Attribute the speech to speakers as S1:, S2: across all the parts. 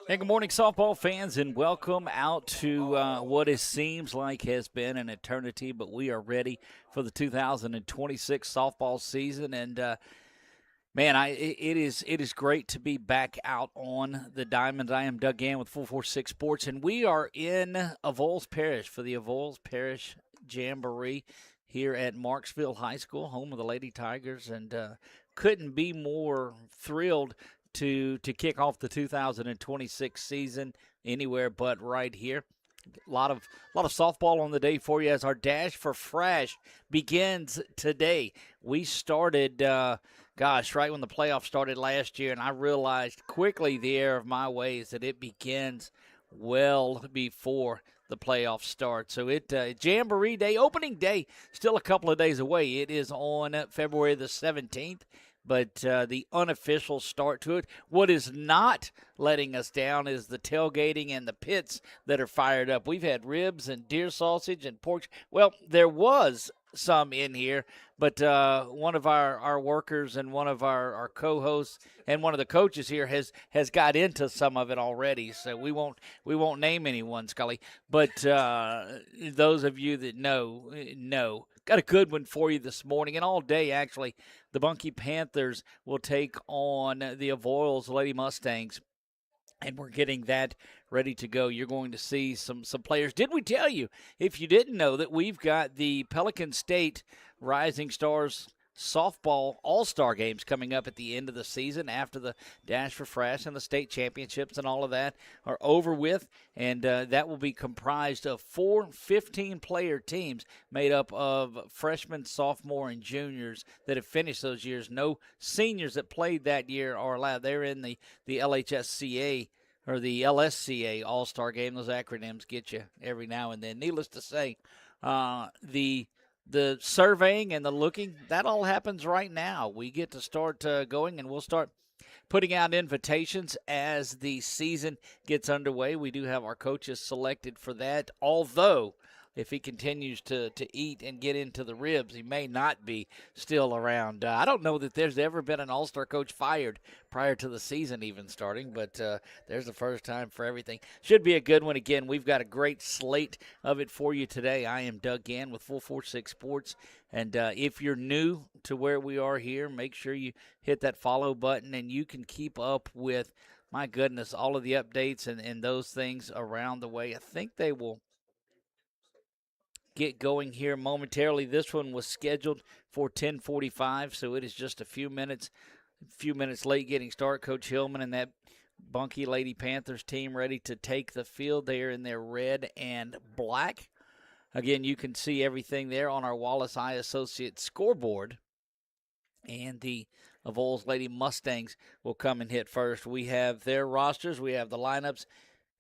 S1: Hey, good morning, softball fans, and welcome out to what it seems like has been an eternity, but we are ready for the 2026 softball season. And man, it is great to be back out on the diamond. I am Doug Gann with 446 Sports, and we are in Avoyelles Parish for the Avoyelles Parish Jamboree here at Marksville High School, home of the Lady Tigers, and couldn't be more thrilled to kick off the 2026 season anywhere but right here. A lot of softball on the day for you as our dash for Frash begins today. We started, right when the playoffs started last year, and I realized quickly the error of my ways that it begins well before the playoffs start. So Jamboree Day, opening day, still a couple of days away. It is on February the 17th. But the unofficial start to it. What is not letting us down is the tailgating and the pits that are fired up. We've had ribs and deer sausage and pork. Well, there was some in here, but one of our workers and one of our co-hosts and one of the coaches here has got into some of it already. So we won't name anyone, Scully. But those of you that know. Got a good one for you this morning and all day, actually. The Bunkie Panthers will take on the Avoyelles Lady Mustangs, and we're getting that ready to go. You're going to see some players. Did we tell you, if you didn't know, that we've got the Pelican State Rising Stars softball all-star games coming up at the end of the season after the Dash for Frash and the state championships and all of that are over with, and that will be comprised of 4 15-player teams made up of freshmen, sophomore, and juniors that have finished those years. No seniors that played that year are allowed. They're in the LHSCA or the LSCA all-star game. Those acronyms get you every now and then. Needless to say, the surveying and the looking, that all happens right now. We get to start going, and we'll start putting out invitations as the season gets underway. We do have our coaches selected for that, although if he continues to eat and get into the ribs, he may not be still around. I don't know that there's ever been an all-star coach fired prior to the season even starting, but there's the first time for everything. Should be a good one. Again, we've got a great slate of it for you today. I am Doug Gann with 446 Sports, and if you're new to where we are here, make sure you hit that follow button, and you can keep up with, my goodness, all of the updates and those things around the way. I think they will get going here momentarily. This one was scheduled for 10:45, so it is just a few minutes late getting started. Coach Hillman and that Bunkie Lady Panthers team ready to take the field. They are in their red and black. Again, you can see everything there on our Wallace Eye Associates scoreboard. And the Avoyelles Lady Mustangs will come and hit first. We have their rosters. We have the lineups.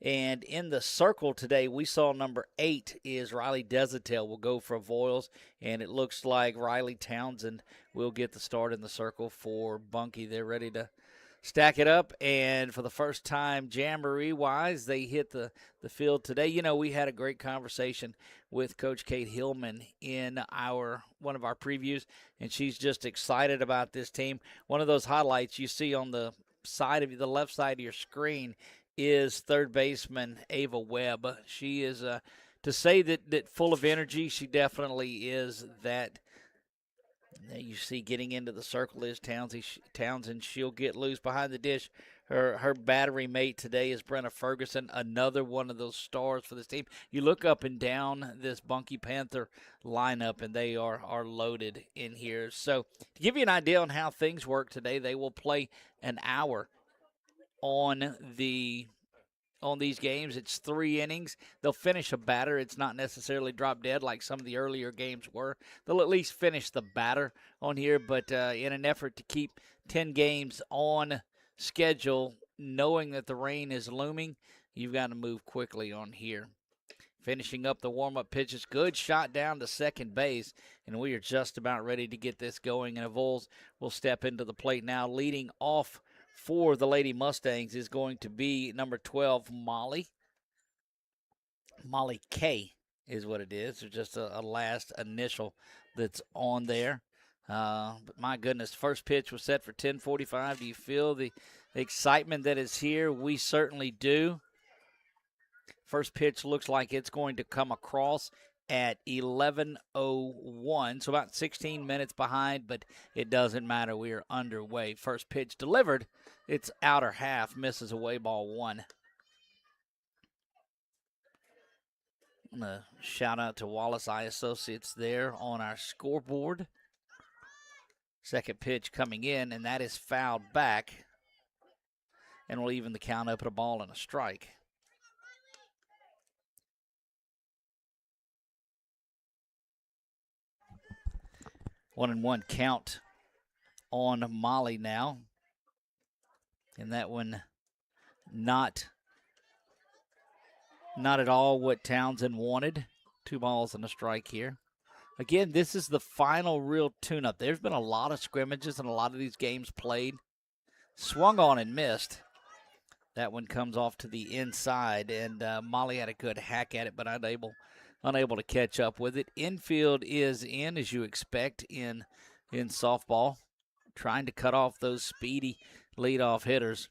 S1: And in the circle today, we saw number 8 is Riley Desatel will go for Avoyelles, and it looks like Riley Townsend will get the start in the circle for Bunkie. They're ready to stack it up, and for the first time Jamboree-wise, they hit the field today. You know, we had a great conversation with Coach Kate Hillman in one of our previews, and she's just excited about this team. One of those highlights you see on the left side of your screen is third baseman Ava Webb. She is, to say that full of energy, she definitely is that. You see getting into the circle is Townsend. She'll get loose behind the dish. Her battery mate today is Brenna Ferguson, another one of those stars for this team. You look up and down this Bunkie Panther lineup, and they are loaded in here. So to give you an idea on how things work today, they will play an hour on these games. It's 3 innings. They'll finish a batter. It's not necessarily drop dead like some of the earlier games were. They'll at least finish the batter on here, but in an effort to keep 10 games on schedule, knowing that the rain is looming, you've got to move quickly on here. Finishing up the warm-up pitches. Good shot down to second base, and we are just about ready to get this going, and Avoyelles will step into the plate now. Leading off for the Lady Mustangs is going to be number 12, Molly. Molly K is what it is. It's just a last initial that's on there. But my goodness, first pitch was set for 10:45. Do you feel the excitement that is here? We certainly do. First pitch looks like it's going to come across at 11:01, so about 16 minutes behind, but it doesn't matter. We are underway. First pitch delivered. It's outer half, misses away, ball one. Shout out to Wallace Eye Associates there on our scoreboard. Second pitch coming in, and that is fouled back, and we'll even the count up at a ball and a strike. One and one count on Molly now. And that one not at all what Townsend wanted. 2 balls and a strike here. Again, this is the final real tune-up. There's been a lot of scrimmages and a lot of these games played. Swung on and missed. That one comes off to the inside, and Molly had a good hack at it, but unable to catch up with it. Infield is in, as you expect in softball, trying to cut off those speedy leadoff hitters.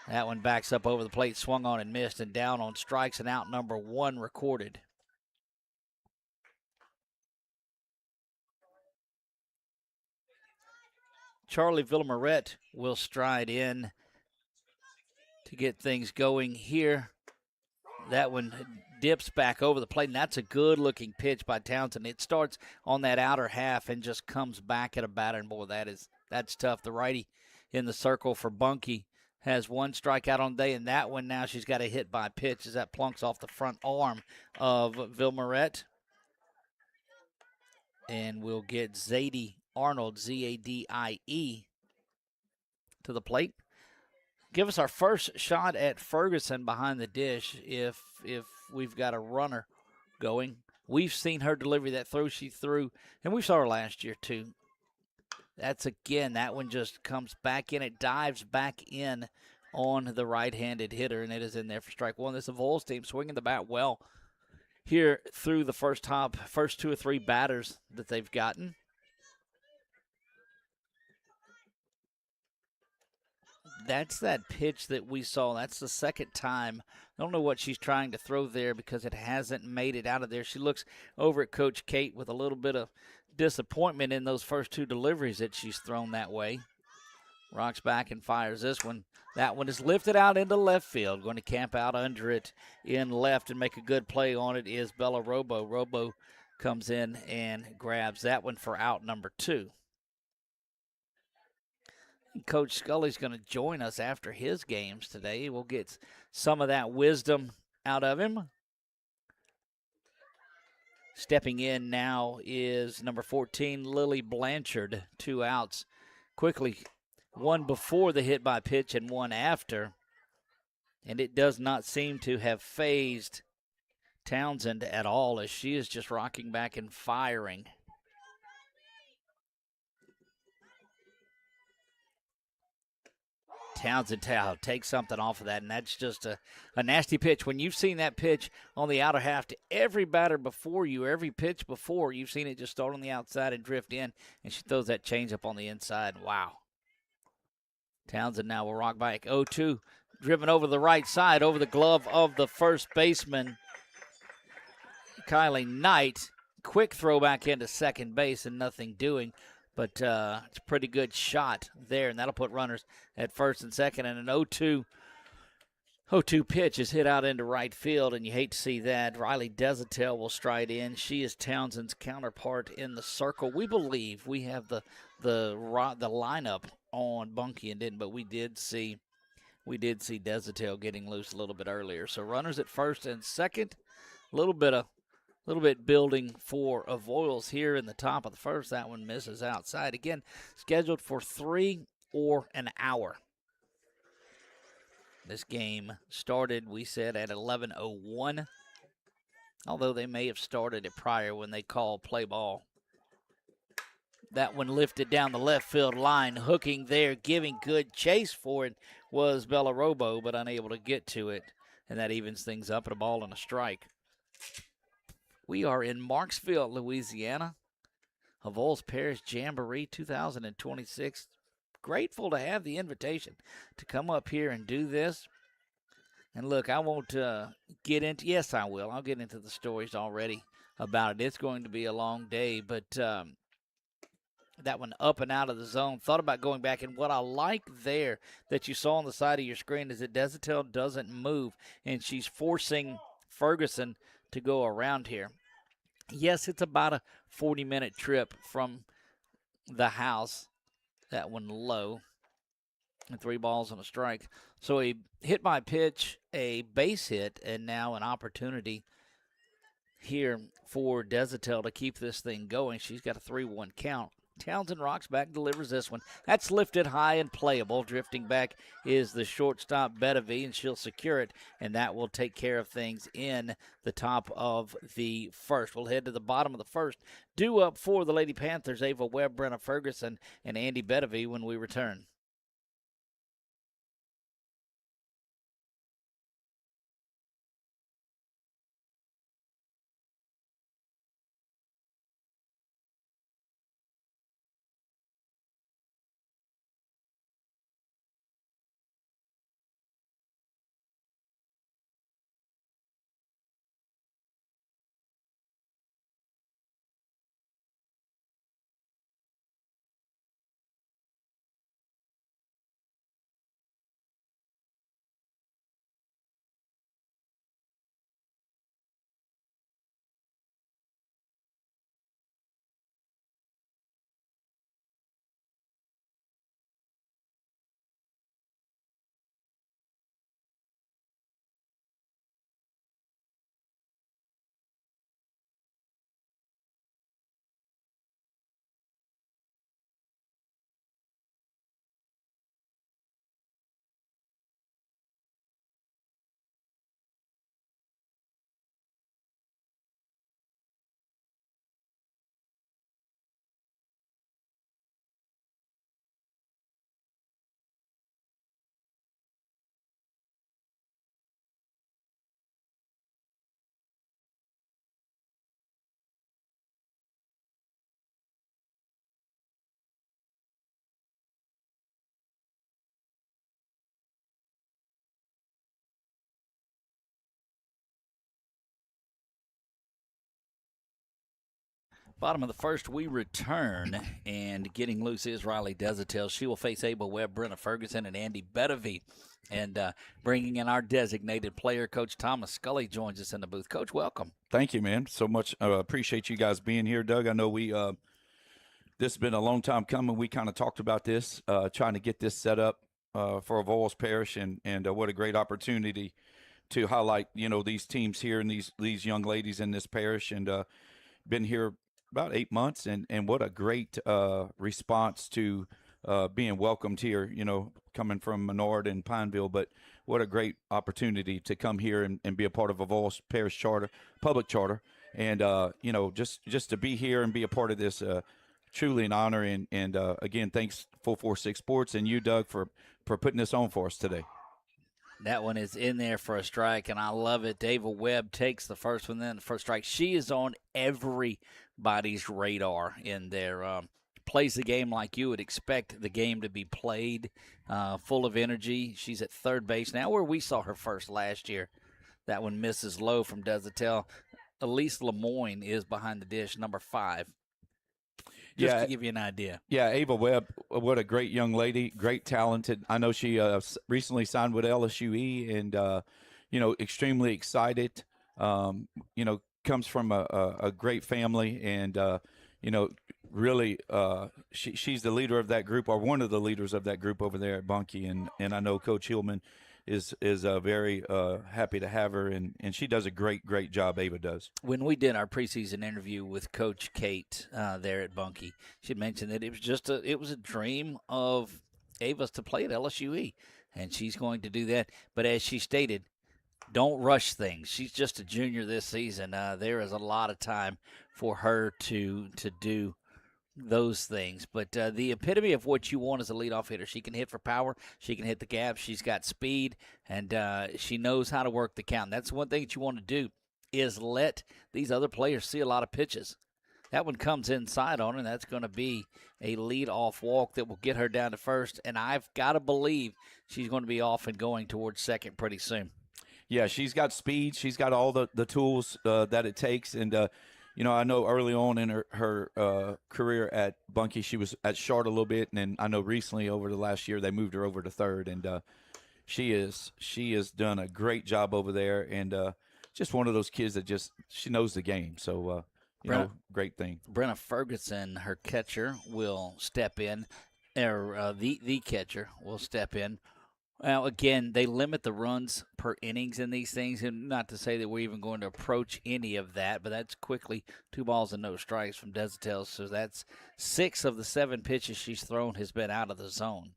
S1: That one backs up over the plate, swung on and missed, and down on strikes, and out number 1 recorded. Charlie Villamarette will stride in to get things going here. That one dips back over the plate, and that's a good-looking pitch by Townsend. It starts on that outer half and just comes back at a batter, and boy, that's tough. The righty in the circle for Bunkie has 1 strikeout on the day, and that one now she's got a hit by pitch as that plunks off the front arm of Villamarette. And we'll get Zadie Arnold, Zadie, to the plate. Give us our first shot at Ferguson behind the dish if we've got a runner going. We've seen her deliver that throw she threw, and we saw her last year too. That one just comes back in. It dives back in on the right-handed hitter, and it is in there for strike 1. This Avoyelles team swinging the bat well here through the first 2 or 3 batters that they've gotten. That's that pitch that we saw. That's the second time. I don't know what she's trying to throw there because it hasn't made it out of there. She looks over at Coach Kate with a little bit of disappointment in those first 2 deliveries that she's thrown that way. Rocks back and fires this one. That one is lifted out into left field. Going to camp out under it in left and make a good play on it is Bella Robo. Robo comes in and grabs that one for out number 2. Coach Scully's going to join us after his games today. We'll get some of that wisdom out of him. Stepping in now is number 14, Lily Blanchard. 2 outs. Quickly, 1 before the hit by pitch and 1 after. And it does not seem to have phased Townsend at all as she is just rocking back and firing. Townsend takes something off of that, and that's just a nasty pitch. When you've seen that pitch on the outer half to every batter before you, every pitch before, you've seen it just start on the outside and drift in, and she throws that changeup on the inside. Wow. Townsend now will rock back. 0-2, driven over the right side, over the glove of the first baseman, Kylie Knight. Quick throw back into second base and nothing doing. But it's a pretty good shot there, and that'll put runners at first and second. And an 0-2 pitch is hit out into right field, and you hate to see that. Riley Desatel will stride in. She is Townsend's counterpart in the circle. We believe we have the lineup on Bunkie and didn't, but we did see Desatel getting loose a little bit earlier. So runners at first and second. A little bit building for Avoyelles here in the top of the first. That one misses outside. Again, scheduled for 3 or an hour. This game started, we said, at 11:01, although they may have started it prior when they called play ball. That one lifted down the left field line, hooking there, giving good chase for it was Bella Robo, but unable to get to it, and that evens things up at a ball and a strike. We are in Marksville, Louisiana. Avoyelles Parish Jamboree 2026. Grateful to have the invitation to come up here and do this. And look, I won't get into, yes, I will. I'll get into the stories already about it. It's going to be a long day, but that one up and out of the zone. Thought about going back, and what I like there that you saw on the side of your screen is that Desitel doesn't move, and she's forcing Ferguson to go around here. Yes, it's about a 40-minute trip from the house. That one low, and 3 balls and a strike. So a hit by pitch, a base hit, and now an opportunity here for Desitel to keep this thing going. She's got a 3-1 count. Townsend rocks back, delivers this one. That's lifted high and playable. Drifting back is the shortstop, Bedavie, and she'll secure it, and that will take care of things in the top of the first. We'll head to the bottom of the first. Due up for the Lady Panthers, Ava Webb, Brenna Ferguson, and Andy Bedavie when we return. Bottom of the first, we return, and getting loose is Riley Desitel. She will face Abel Webb, Brenna Ferguson, and Andy Bedavie. And bringing in our designated player, Coach Thomas Scully joins us in the booth. Coach, welcome.
S2: Thank you, man. So much. Appreciate you guys being here, Doug. I know this has been a long time coming. We kind of talked about this, trying to get this set up for Avoyelles Parish, and what a great opportunity to highlight, these teams here and these young ladies in this parish. And been here about 8 months, and what a great response to being welcomed here, coming from Menard and Pineville. But what a great opportunity to come here and be a part of Avoyelles Parish Charter, public charter. And, just to be here and be a part of this, truly an honor. And again, thanks 446 Sports and you, Doug, for putting this on for us today.
S1: That one is in there for a strike, and I love it. Ava Webb takes the first one, then the first strike. She is on everybody's radar in there. Plays the game like you would expect the game to be played, full of energy. She's at third base now, where we saw her first last year. That one misses low from Desitel. Elise Lemoyne is behind the dish, number 5. Just to give you an idea.
S2: Yeah, Ava Webb, what a great young lady, great talented. I know she recently signed with LSUE, and extremely excited. Comes from a great family, and really she's the leader of that group, or one of the leaders of that group over there at Bunkie, and I know Coach Hillman is very happy to have her, and she does a great job. Ava does.
S1: When we did our preseason interview with Coach Kate there at Bunkie, she mentioned that it was a dream of Ava's to play at LSUE, and she's going to do that. But as she stated, don't rush things. She's just a junior this season. There is a lot of time for her to do those things. But the epitome of what you want as a leadoff hitter. She can hit for power. She can hit the gap. She's got speed, and she knows how to work the count. That's one thing that you want to do, is let these other players see a lot of pitches. That one comes inside on her, and that's going to be a lead-off walk that will get her down to first. And I've got to believe she's going to be off and going towards second pretty soon.
S2: Yeah, she's got speed. She's got all the tools that it takes. And, I know early on in her career at Bunkie, she was at short a little bit. And then I know recently over the last year they moved her over to third. And she has done a great job over there. And just one of those kids that she knows the game. So, great thing.
S1: Brenna Ferguson, her catcher, will step in. Or the catcher will step in. Well, again, they limit the runs per innings in these things, and not to say that we're even going to approach any of that, but that's quickly 2 balls and no strikes from Desatel. So that's 6 of the 7 pitches she's thrown has been out of the zone.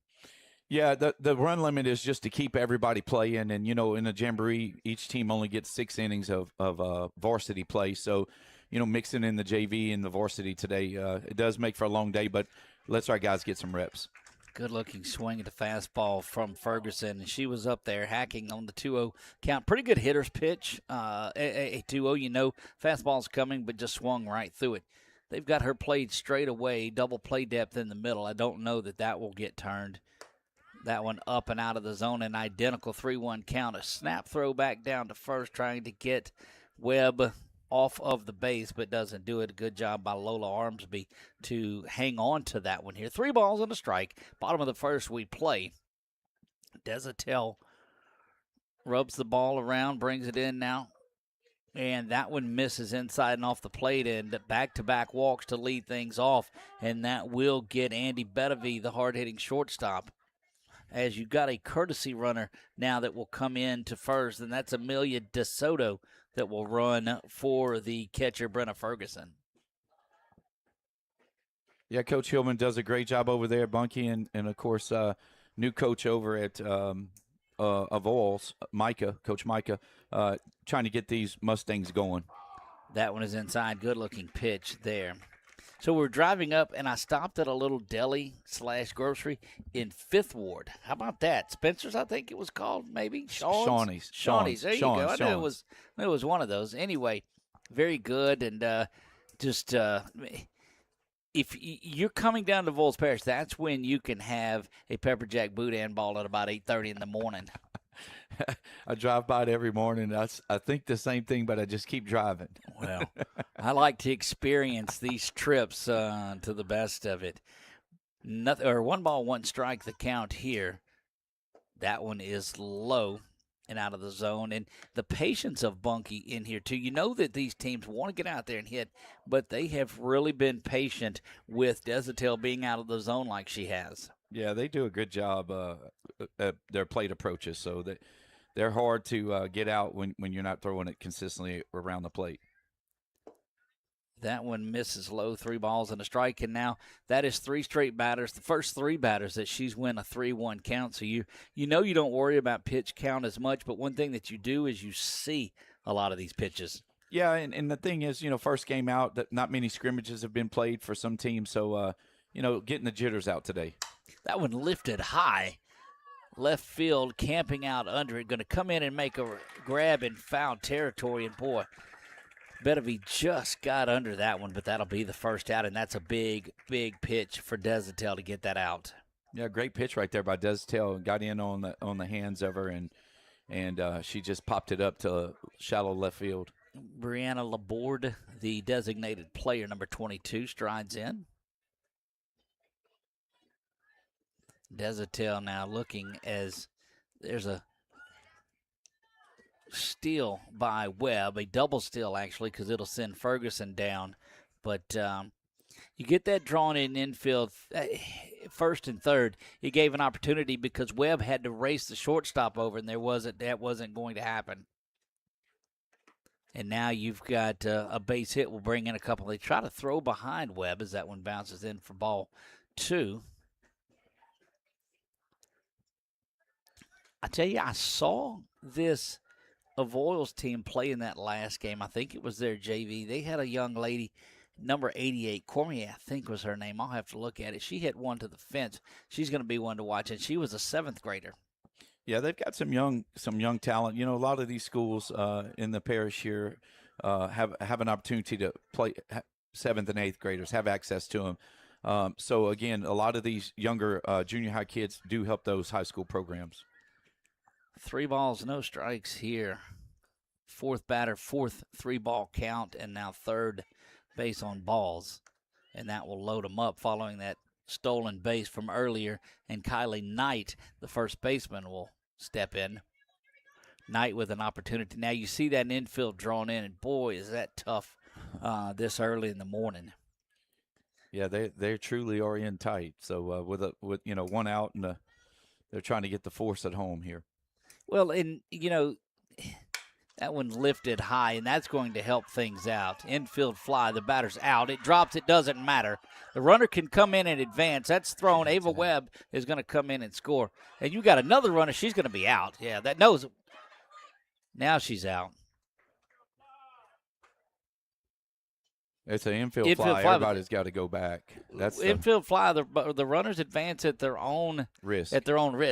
S2: Yeah, the run limit is just to keep everybody playing, and in a jamboree, each team only gets 6 innings of varsity play. So, mixing in the JV and the varsity today, it does make for a long day, but let's our guys get some reps.
S1: Good-looking swing at the fastball from Ferguson, and she was up there hacking on the 2-0 count. Pretty good hitter's pitch, a 2-0. Fastball's coming, but just swung right through it. They've got her played straight away, double play depth in the middle. I don't know that will get turned. That one up and out of the zone, an identical 3-1 count. A snap throw back down to first, trying to get Webb off of the base, but doesn't do it. A good job by Lola Armsby to hang on to that one here. 3 balls and a strike. Bottom of the first we play. Desatel rubs the ball around, brings it in now. And that one misses inside and off the plate, and back-to-back walks to lead things off. And that will get Andy Bedavie, the hard-hitting shortstop, as you got a courtesy runner now that will come in to first, and that's Amelia DeSoto that will run for the catcher, Brenna Ferguson.
S2: Yeah, Coach Hillman does a great job over there, Bunkie, and of course, new coach over at Avoyelles, Coach Micah, trying to get these Mustangs going.
S1: That one is inside. Good-looking pitch there. So we're driving up, and I stopped at a little deli/grocery in 5th Ward. How about that? Spencer's, I think it was called, maybe?
S2: Shawnee's.
S1: There you go. I knew it was one of those. Anyway, very good, and if you're coming down to Avoyelles Parish, that's when you can have a pepper jack boudin ball at about 8:30 in the morning.
S2: I drive by it every morning. I think the same thing, but I just keep driving.
S1: Well, I like to experience these trips to the best of it. 1 ball, 1 strike, the count here. That one is low and out of the zone. And the patience of Bunkie in here, too. You know that these teams want to get out there and hit, but they have really been patient with Desatel being out of the zone like she has.
S2: Yeah, they do a good job at their plate approaches, so they're hard to get out when you're not throwing it consistently around the plate.
S1: That one misses low, 3 balls and a strike, and now that is 3 straight batters. The first 3 batters that she's win a 3-1 count, so you don't worry about pitch count as much, but one thing that you do is you see a lot of these pitches.
S2: Yeah, and the thing is, first game out, that not many scrimmages have been played for some teams, so, getting the jitters out today.
S1: That one lifted high. Left field, camping out under it. Going to come in and make a grab in foul territory. And, boy, Bedavie just got under that one, but that'll be the first out. And that's a big, big pitch for Desatel to get that out.
S2: Yeah, great pitch right there by Desatel. Got in on the hands of her, and she just popped it up to shallow left field.
S1: Brianna Laborde, the designated player, number 22, strides in. Desatel now looking as there's a steal by Webb, a double steal actually, because it'll send Ferguson down. But you get that drawn in infield, first and third. It gave an opportunity because Webb had to race the shortstop over, and that wasn't going to happen. And now you've got a base hit will bring in a couple. They try to throw behind Webb as that one bounces in for ball 2. I tell you, I saw this Avoyelles team play in that last game. I think it was their JV. They had a young lady, number 88, Cormier, I think was her name. I'll have to look at it. She hit one to the fence. She's going to be one to watch, and she was a 7th grader.
S2: Yeah, they've got some young talent. A lot of these schools in the parish here have an opportunity to 7th and 8th graders have access to them. So again, a lot of these younger junior high kids do help those high school programs.
S1: 3 balls, no strikes here. Fourth batter, fourth 3-ball count, and now third base on balls. And that will load them up following that stolen base from earlier. And Kylie Knight, the first baseman, will step in. Knight with an opportunity. Now you see that infield drawn in, and boy, is that tough this early in the morning.
S2: Yeah, they truly are in tight. So with 1 out, and they're trying to get the force at home here.
S1: Well, and that one lifted high, and that's going to help things out. Infield fly, the batter's out. It drops, it doesn't matter. The runner can come in and advance. That's thrown. Ava Webb is going to come in and score. And you got another runner, she's going to be out. Yeah, that knows. Now she's out.
S2: It's an infield fly. Everybody's got to go back. That's
S1: infield fly. The runners advance at their own
S2: risk.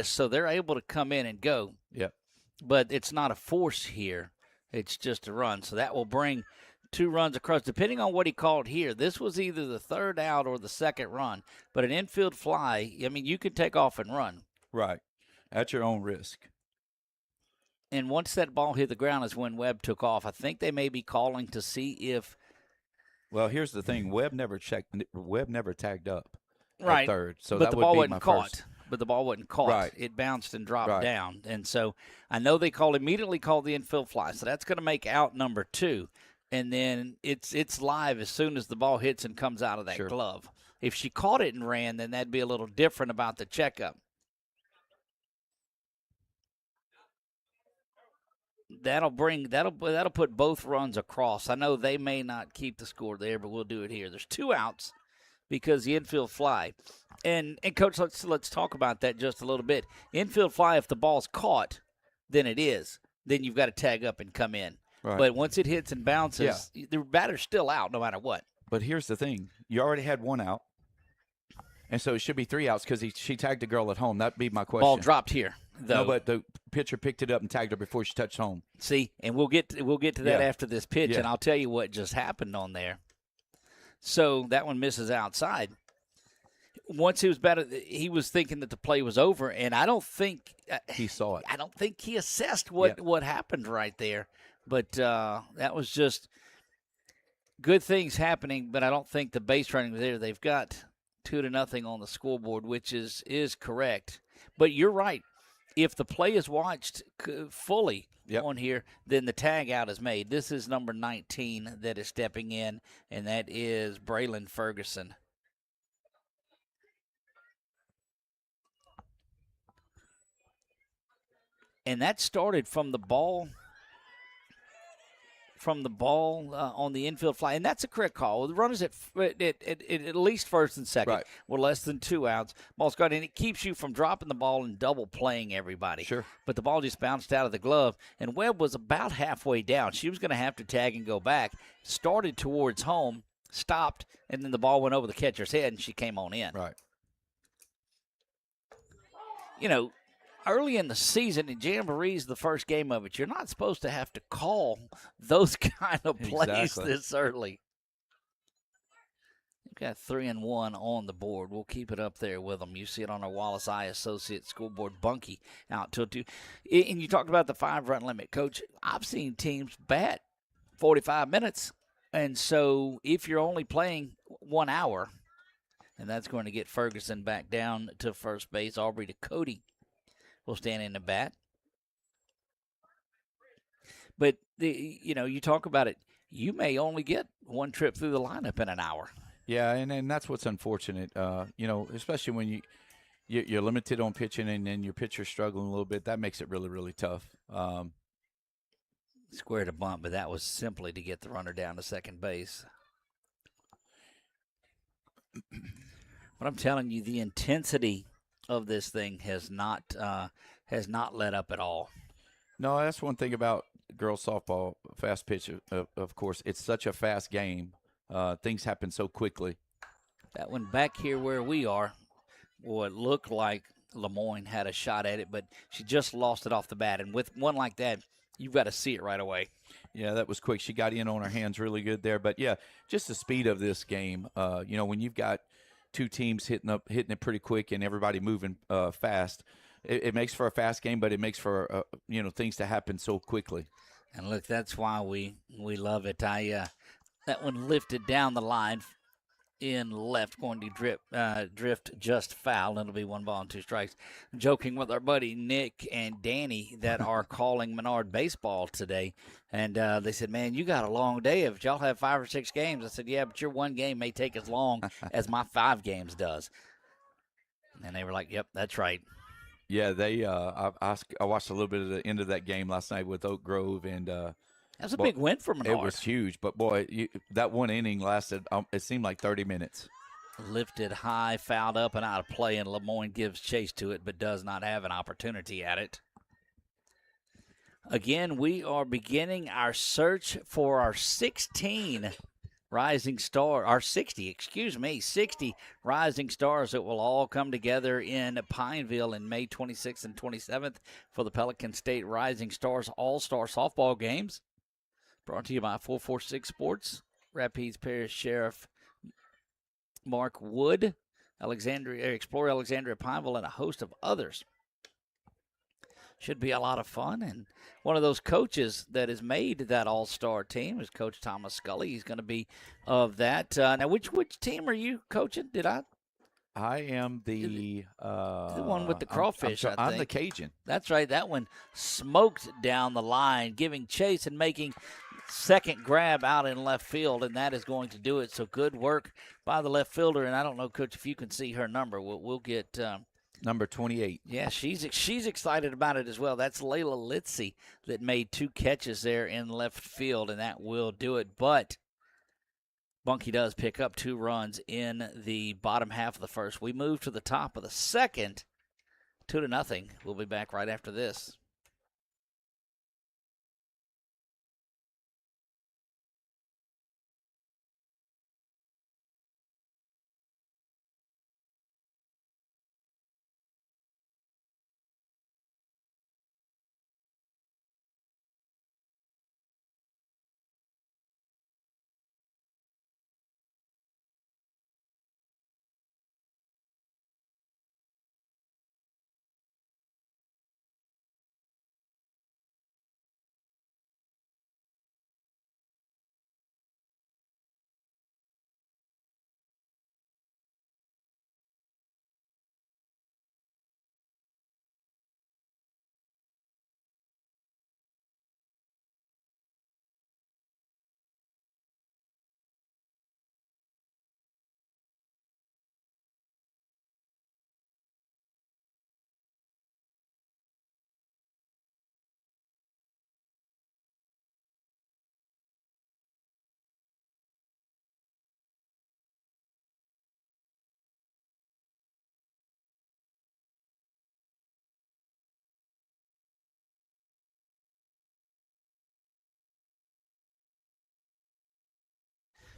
S1: So they're able to come in and go.
S2: Yep.
S1: But it's not a force here. It's just a run. So that will bring 2 runs across. Depending on what he called here, this was either the 3rd out or the 2nd run. But an infield fly, I mean, you can take off and run.
S2: Right. At your own risk.
S1: And once that ball hit the ground is when Webb took off. I think they may be calling to see if.
S2: Well, here's the thing. Webb never tagged up.
S1: Right.
S2: At third. So
S1: but
S2: that
S1: the
S2: would
S1: ball
S2: be
S1: wasn't
S2: my
S1: caught.
S2: first.
S1: But the ball wasn't caught.
S2: Right.
S1: It bounced and dropped
S2: Right.
S1: down. And so I know they immediately called the infield fly. So that's going to make out number 2. And then it's live as soon as the ball hits and comes out of that glove. If she caught it and ran, then that'd be a little different about the checkup. That'll put both runs across. I know they may not keep the score there, but we'll do it here. There's 2 outs because the infield fly. And Coach, let's talk about that just a little bit. Infield fly, if the ball's caught, then it is. Then you've got to tag up and come in.
S2: Right.
S1: But once it hits and bounces, the batter's still out no matter what.
S2: But here's the thing. You already had 1 out. And so it should be 3 outs because she tagged a girl at home. That'd be my question.
S1: Ball dropped here, though.
S2: No, but the pitcher picked it up and tagged her before she touched home.
S1: See, and we'll get to that after this pitch, and I'll tell you what just happened on there. So that one misses outside. Once he was better, he was thinking that the play was over, and I don't think
S2: he saw it.
S1: I don't think he assessed what happened right there. But that was just good things happening. But I don't think the base running was there. They've got 2-0 on the scoreboard, which is correct. But you're right. If the play is watched fully on here, then the tag out is made. This is number 19 that is stepping in, and that is Braylon Ferguson. And that started from the ball on the infield fly, and that's a correct call. The runners at least first and second.
S2: Right.
S1: We're less than 2 outs. Ball's got in. It keeps you from dropping the ball and double playing everybody.
S2: Sure.
S1: But the ball just bounced out of the glove, and Webb was about halfway down. She was going to have to tag and go back. Started towards home, stopped, and then the ball went over the catcher's head, and she came on in.
S2: Right.
S1: Early in the season, and Jamboree's the first game of it, you're not supposed to have to call those kind of plays this early. We've got 3-1 on the board. We'll keep it up there with them. You see it on our Wallace Eye Associate Scoreboard. Bunkie out till 2. And you talked about the 5-run limit. Coach, I've seen teams bat 45 minutes. And so if you're only playing 1 hour, and that's going to get Ferguson back down to first base, Aubrey to Cody will stand in the bat. But, you talk about it, you may only get 1 trip through the lineup in an hour.
S2: Yeah, and that's what's unfortunate, especially when you're limited on pitching and then your pitcher's struggling a little bit. That makes it really, really tough.
S1: Squared a bunt, but that was simply to get the runner down to second base. But I'm telling you, the intensity of this thing has not let up at all.
S2: No, that's one thing about girls softball, fast pitch. Of course, it's such a fast game. Things happen so quickly.
S1: That one back here where we are, it looked like Lemoyne had a shot at it, but she just lost it off the bat. And with one like that, you've got to see it right away.
S2: Yeah, that was quick. She got in on her hands really good there. But, yeah, just the speed of this game. When you've got two teams hitting it pretty quick and everybody moving fast, it makes for a fast game, but it makes for, things to happen so quickly.
S1: And, look, that's why we love it. That one lifted down the line in left, going to drift just foul, and it'll be 1 ball and 2 strikes. Joking with our buddy Nick and Danny that are calling Menard baseball today, and they said, man, you got a long day if y'all have 5 or 6 games. I said, yeah, but your one game may take as long as my 5 games does. And they were like, yep, that's right.
S2: Yeah, I watched a little bit of the end of that game last night with Oak Grove, and
S1: that was a big win for Menard.
S2: It was huge, but boy, that one inning lasted. It seemed like 30 minutes.
S1: Lifted high, fouled up and out of play, and Lemoyne gives chase to it, but does not have an opportunity at it. Again, we are beginning our search for our 60 rising stars that will all come together in Pineville in May 26th and 27th for the Pelican State Rising Stars All-Star Softball Games. Brought to you by 446 Sports, Rapides Parish Sheriff Mark Wood, Explore Alexandria Pineville, and a host of others. Should be a lot of fun. And one of those coaches that has made that all-star team is Coach Thomas Scully. He's going to be of that. Now, which team are you coaching?
S2: I am the
S1: one with the crawfish, I think.
S2: I'm the Cajun.
S1: That's right. That one smoked down the line, giving chase and making second grab out in left field, and that is going to do it. So good work by the left fielder. And I don't know, Coach, if you can see her number. We'll get
S2: number 28.
S1: Yeah, she's excited about it as well. That's Layla Litzy that made 2 catches there in left field, and that will do it. But Bunkie does pick up 2 runs in the bottom half of the first. We move to the top of the second, 2-0. We'll be back right after this.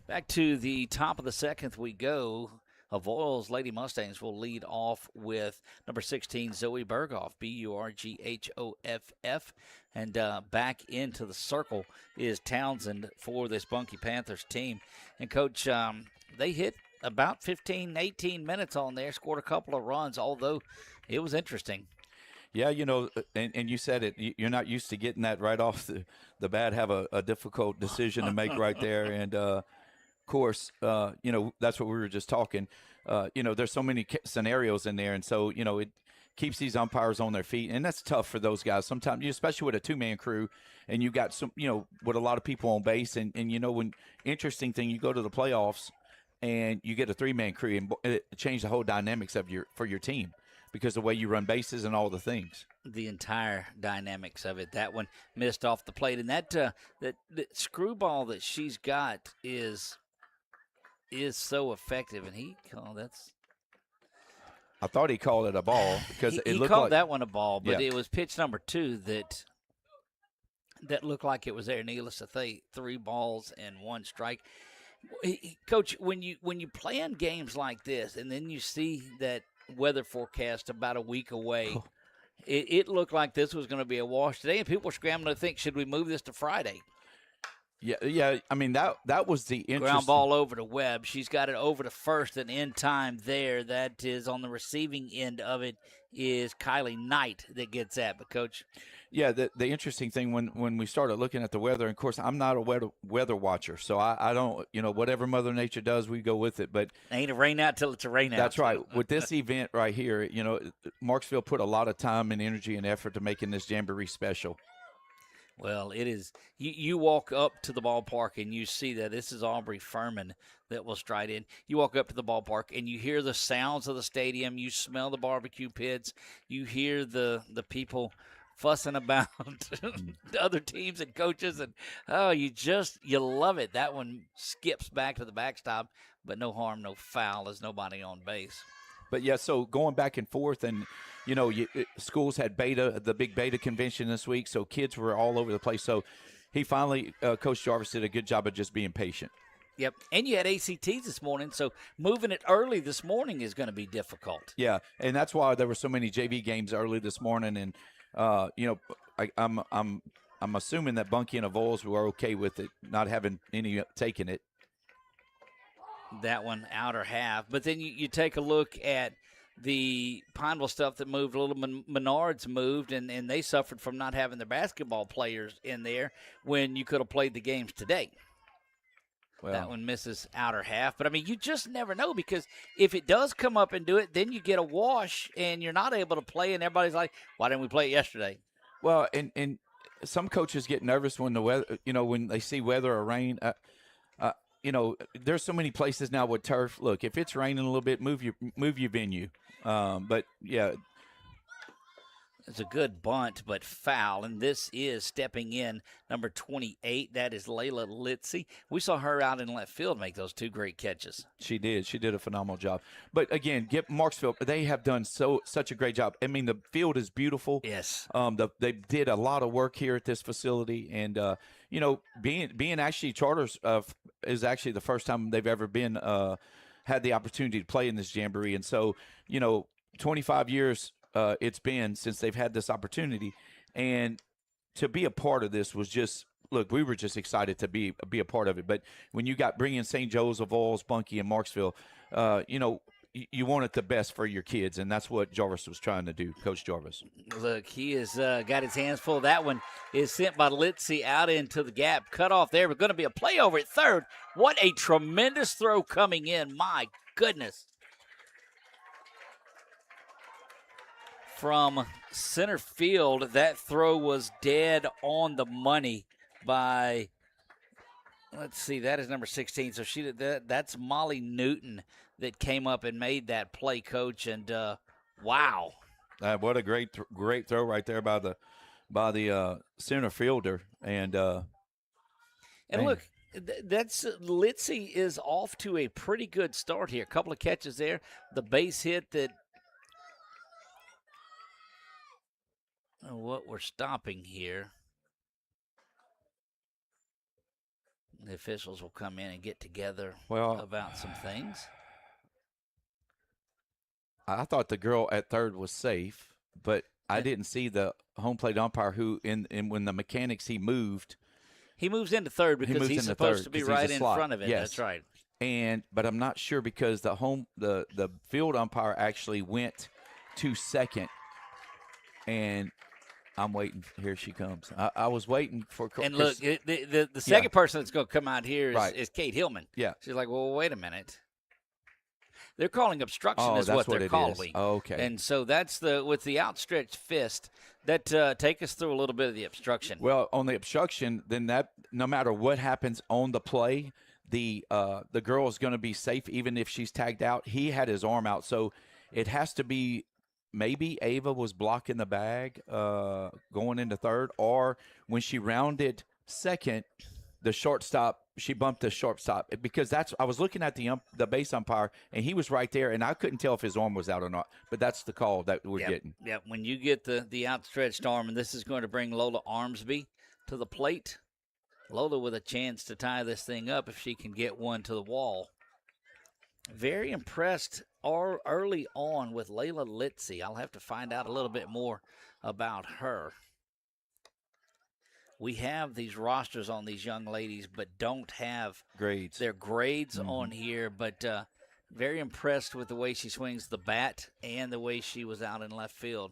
S1: Back to the top of the second we go. Avoyelles Lady Mustangs will lead off with number 16, Zoe Berghoff, Burghoff. And back into the circle is Townsend for this Bunkie Panthers team. And, Coach, they hit about 15, 18 minutes on there, scored a couple of runs, although it was interesting.
S2: Yeah, and you said it, you're not used to getting that right off the bat, have a difficult decision to make right there. And, of course, that's what we were just talking. There's so many scenarios in there, and so, it keeps these umpires on their feet, and that's tough for those guys sometimes, especially with a 2-man crew, and you got some, with a lot of people on base, and when interesting thing, you go to the playoffs, and you get a 3-man crew, and it changed the whole dynamics for your team because the way you run bases and all the things.
S1: The entire dynamics of it. That one missed off the plate, and that screwball that she's got is so effective, and
S2: I thought he called it a ball because
S1: he
S2: looked
S1: called
S2: like
S1: that one a ball, but
S2: yeah.
S1: It was pitch number 2 that looked like it was there. Needless to say, 3 balls and 1 strike. Coach, when you plan games like this, and then you see that weather forecast about a week away, It looked like this was going to be a wash today, and people were scrambling to think, should we move this to Friday?
S2: Yeah. I mean, that was the interesting.
S1: Ground ball over to Webb. She's got it over to first and in time there. That is on the receiving end of it is Kylie Knight that gets that. But, Coach.
S2: Yeah, the interesting thing when we started looking at the weather, and of course, I'm not a weather watcher, so I don't, whatever Mother Nature does, we go with it. But
S1: ain't a rain out till it's a rain out.
S2: That's right. With this event right here, Marksville put a lot of time and energy and effort to making this jamboree special.
S1: Well, it is. You walk up to the ballpark and you see that this is Aubrey Furman that will stride in. You walk up to the ballpark and you hear the sounds of the stadium. You smell the barbecue pits. You hear the people fussing about the other teams and coaches, and you love it. That one skips back to the backstop, but no harm, no foul. There's nobody on base.
S2: But yeah, so going back and forth, and schools had the big beta convention this week, so kids were all over the place. So he finally, Coach Jarvis did a good job of just being patient.
S1: Yep, and you had ACTs this morning, so moving it early this morning is going to be difficult.
S2: Yeah, and that's why there were so many JV games early this morning, and I'm assuming that Bunkie and Avoyelles were okay with it, not having any taking it.
S1: That one outer half, but then you take a look at the Pineville stuff that moved. A little Menards moved, and they suffered from not having their basketball players in there when you could have played the games today. Well, that one misses outer half. But, I mean, you just never know, because if it does come up and do it, then you get a wash and you're not able to play, and everybody's like, why didn't we play it yesterday?
S2: Well, and some coaches get nervous when the weather, when they see weather or rain. There's so many places now with turf. Look, if it's raining a little bit, move your venue. But, yeah.
S1: It's a good bunt, but foul, and this is stepping in number 28. That is Layla Litzy. We saw her out in left field make those two great catches.
S2: She did. She did a phenomenal job. But, again, get Marksville. They have done such a great job. I mean, the field is beautiful.
S1: Yes.
S2: They did a lot of work here at this facility, and being actually charters is actually the first time they've ever been had the opportunity to play in this jamboree, and so 25 years. It's been since they've had this opportunity, and to be a part of this was just, look, we were just excited to be a part of it. But when you got bringing St. Joe's, Avoyelles, Bunkie, and Marksville, you want it the best for your kids, and that's what Jarvis was trying to do, Coach Jarvis.
S1: Look, he has got his hands full. That one is sent by Litzy out into the gap. Cut off there. We're going to be a play over at third. What a tremendous throw coming in. My goodness. From center field, that throw was dead on the money by, let's see, that is number 16. So that's Molly Newton that came up and made that play, Coach. And wow,
S2: what a great throw right there by the center fielder. And
S1: look, that's Litzy is off to a pretty good start here. A couple of catches there, the base hit that. What we're stopping here, the officials will come in and get together about some things.
S2: I thought the girl at third was safe, but I didn't see the home plate umpire who, when the mechanics, he moves
S1: into third because he's supposed to be right in front of it.
S2: Yes.
S1: That's right.
S2: But I'm not sure because the field umpire actually went to second, and I'm waiting. Here she comes. I was waiting for.
S1: And look, the second person that's going to come out here is Kate Hillman.
S2: Yeah.
S1: She's like, well, wait a minute. They're calling obstruction is what they're calling.
S2: Oh, okay.
S1: And so that's with the outstretched fist. That take us through a little bit of the obstruction.
S2: Well, on the obstruction, then that no matter what happens on the play, the girl is going to be safe even if she's tagged out. He had his arm out, so it has to be. Maybe Ava was blocking the bag going into third, or when she rounded second, the shortstop, she bumped the shortstop. Because I was looking at the base umpire, and he was right there, and I couldn't tell if his arm was out or not. But that's the call that we're getting.
S1: Yeah, when you get the outstretched arm, and this is going to bring Lola Armsby to the plate. Lola with a chance to tie this thing up if she can get one to the wall. Very impressed early on with Layla Litzy. I'll have to find out a little bit more about her. We have these rosters on these young ladies, but don't have
S2: Grades.
S1: their grades on here. But very impressed with the way she swings the bat and the way she was out in left field.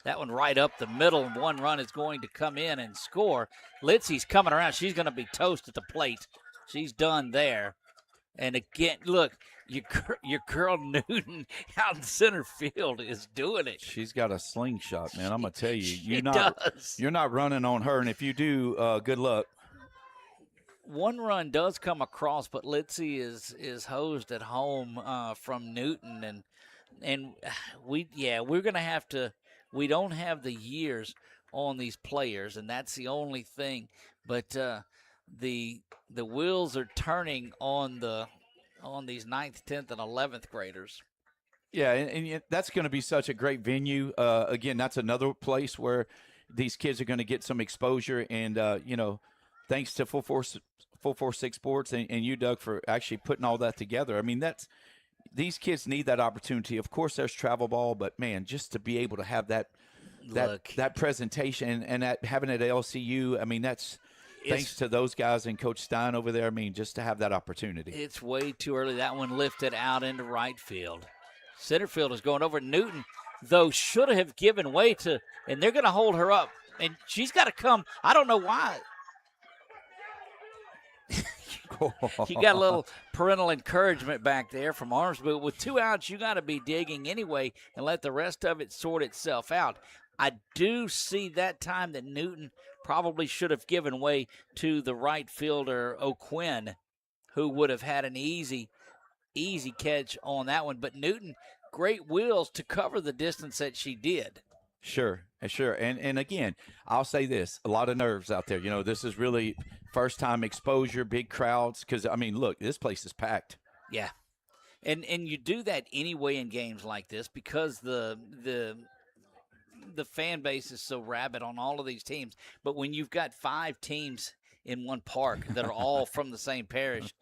S1: That one right up the middle. One run is going to come in and score. Litzy's coming around. She's going to be toast at the plate. She's done there. And again, look, your girl Newton out in center field is doing it.
S2: She's got a slingshot, man. I'm gonna tell you,
S1: Does.
S2: You're not running on her, and if you do, good luck.
S1: One run does come across, but Litzy is hosed at home from Newton, and we're gonna have to. We don't have the years on these players, and that's the only thing. But the wheels are turning on these 9th, 10th, and 11th graders.
S2: Yeah, and that's going to be such a great venue. Again, that's another place where these kids are going to get some exposure. And, thanks to 446 Sports and you, Doug, for actually putting all that together. I mean, these kids need that opportunity. Of course, there's travel ball, but, man, just to be able to have that presentation and having it at LCU, I mean, that's – thanks to those guys and Coach Stein over there. I mean, just to have that opportunity.
S1: It's way too early. That one lifted out into right field. Center field is going over. Newton, though, should have given way to, and they're going to hold her up. And she's got to come. I don't know why. You got a little parental encouragement back there from Marksville. With 2 outs, you got to be digging anyway and let the rest of it sort itself out. I do see that time that Newton probably should have given way to the right fielder, O'Quinn, who would have had an easy catch on that one. But Newton, great wheels to cover the distance that she did.
S2: Sure. And again, I'll say this, a lot of nerves out there. This is really first-time exposure, big crowds, because, I mean, look, this place is packed.
S1: Yeah. And you do that anyway in games like this because the fan base is so rabid on all of these teams. But when you've got 5 teams in one park that are all from the same parish,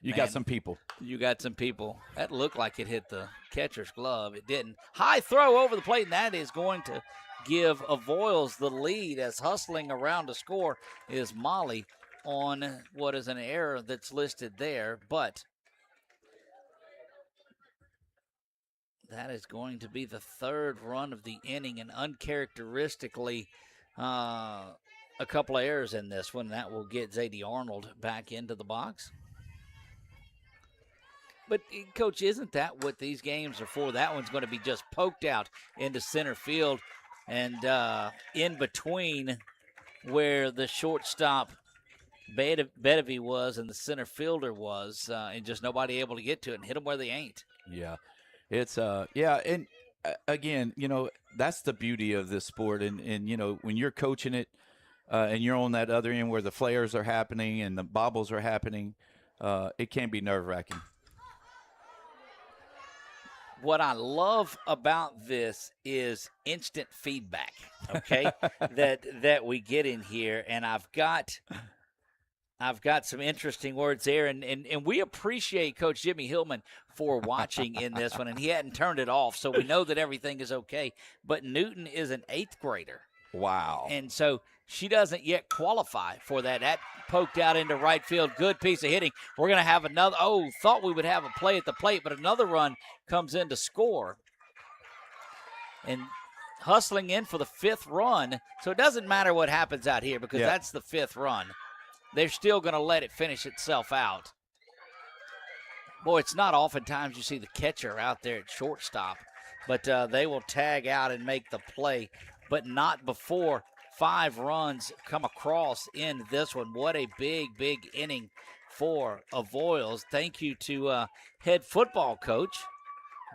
S2: you got some people.
S1: You got some people. That looked like it hit the catcher's glove. It didn't. High throw over the plate, and that is going to give Avoyelles the lead as hustling around to score is Molly on what is an error that's listed there. But that is going to be the 3rd run of the inning, and uncharacteristically a couple of errors in this one. That will get Zadie Arnold back into the box. But, Coach, isn't that what these games are for? That one's going to be just poked out into center field and in between where the shortstop Bedevie was and the center fielder was, and just nobody able to get to it and hit them where they ain't.
S2: Yeah. It's and again, that's the beauty of this sport, and when you're coaching it, and you're on that other end where the flares are happening and the bobbles are happening, it can be nerve-wracking.
S1: What I love about this is instant feedback, okay, that we get in here, and I've got some interesting words there, and we appreciate Coach Jimmy Hillman for watching in this one, and he hadn't turned it off, so we know that everything is okay. But Newton is an 8th grader.
S2: Wow.
S1: And so she doesn't yet qualify for that. That poked out into right field. Good piece of hitting. We're going to have another. Oh, thought we would have a play at the plate, but another run comes in to score. And hustling in for the 5th run. So it doesn't matter what happens out here because that's the 5th run. They're still going to let it finish itself out. Boy, it's not oftentimes you see the catcher out there at shortstop, but they will tag out and make the play, but not before 5 runs come across in this one. What a big inning for Avoyelles. Thank you to head football coach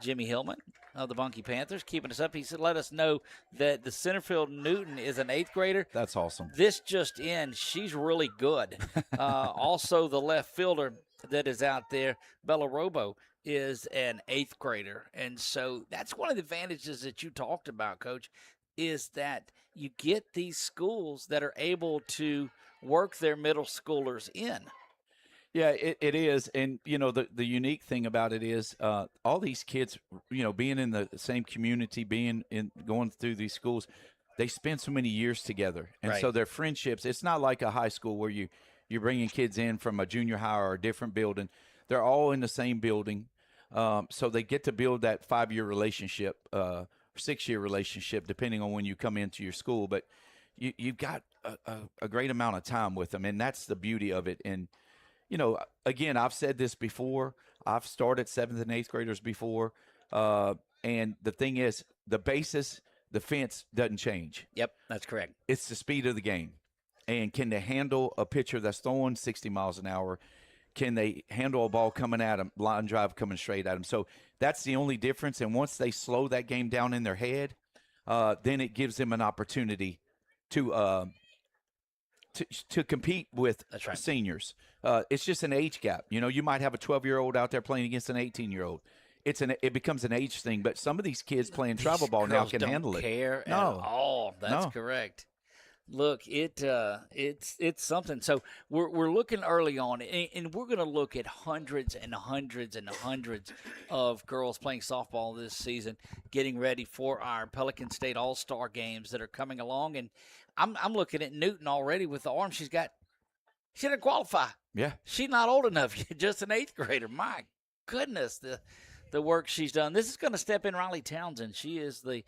S1: Jimmy Hillman of the Bunkie Panthers keeping us up. He said, let us know that the center field Newton is an 8th grader.
S2: That's awesome.
S1: This just in, she's really good. Also, the left fielder that is out there, Bella Robo, is an 8th grader. And so that's one of the advantages that you talked about, Coach, is that you get these schools that are able to work their middle schoolers in.
S2: Yeah, it is. And, the unique thing about it is all these kids, being in the same community, going through these schools, they spend so many years together. And
S1: Right.
S2: so their friendships, it's not like a high school where you're bringing kids in from a junior high or a different building. They're all in the same building. So they get to build that 5-year relationship, 6-year relationship, depending on when you come into your school. But you've got a great amount of time with them, and that's the beauty of it. And again, I've said this before. I've started 7th and 8th graders before. And the thing is, the basis, the fence doesn't change.
S1: Yep, that's correct.
S2: It's the speed of the game. And can they handle a pitcher that's throwing 60 miles an hour? Can they handle a ball coming at them, line drive coming straight at them? So that's the only difference. And once they slow that game down in their head, then it gives them an opportunity to compete with
S1: right.
S2: seniors. It's just an age gap. You might have a 12-year-old out there playing against an 18-year-old. It becomes an age thing. But some of these kids playing travel ball now can handle it.
S1: Care at all. That's correct. Look, it's something. So we're looking early on, and we're going to look at hundreds and hundreds and hundreds of girls playing softball this season, getting ready for our Pelican State All-Star games that are coming along. And I'm looking at Newton already with the arm she's got. She didn't qualify.
S2: Yeah,
S1: she's not old enough. Just an 8th grader. My goodness, the work she's done. This is going to step in Riley Townsend. She is the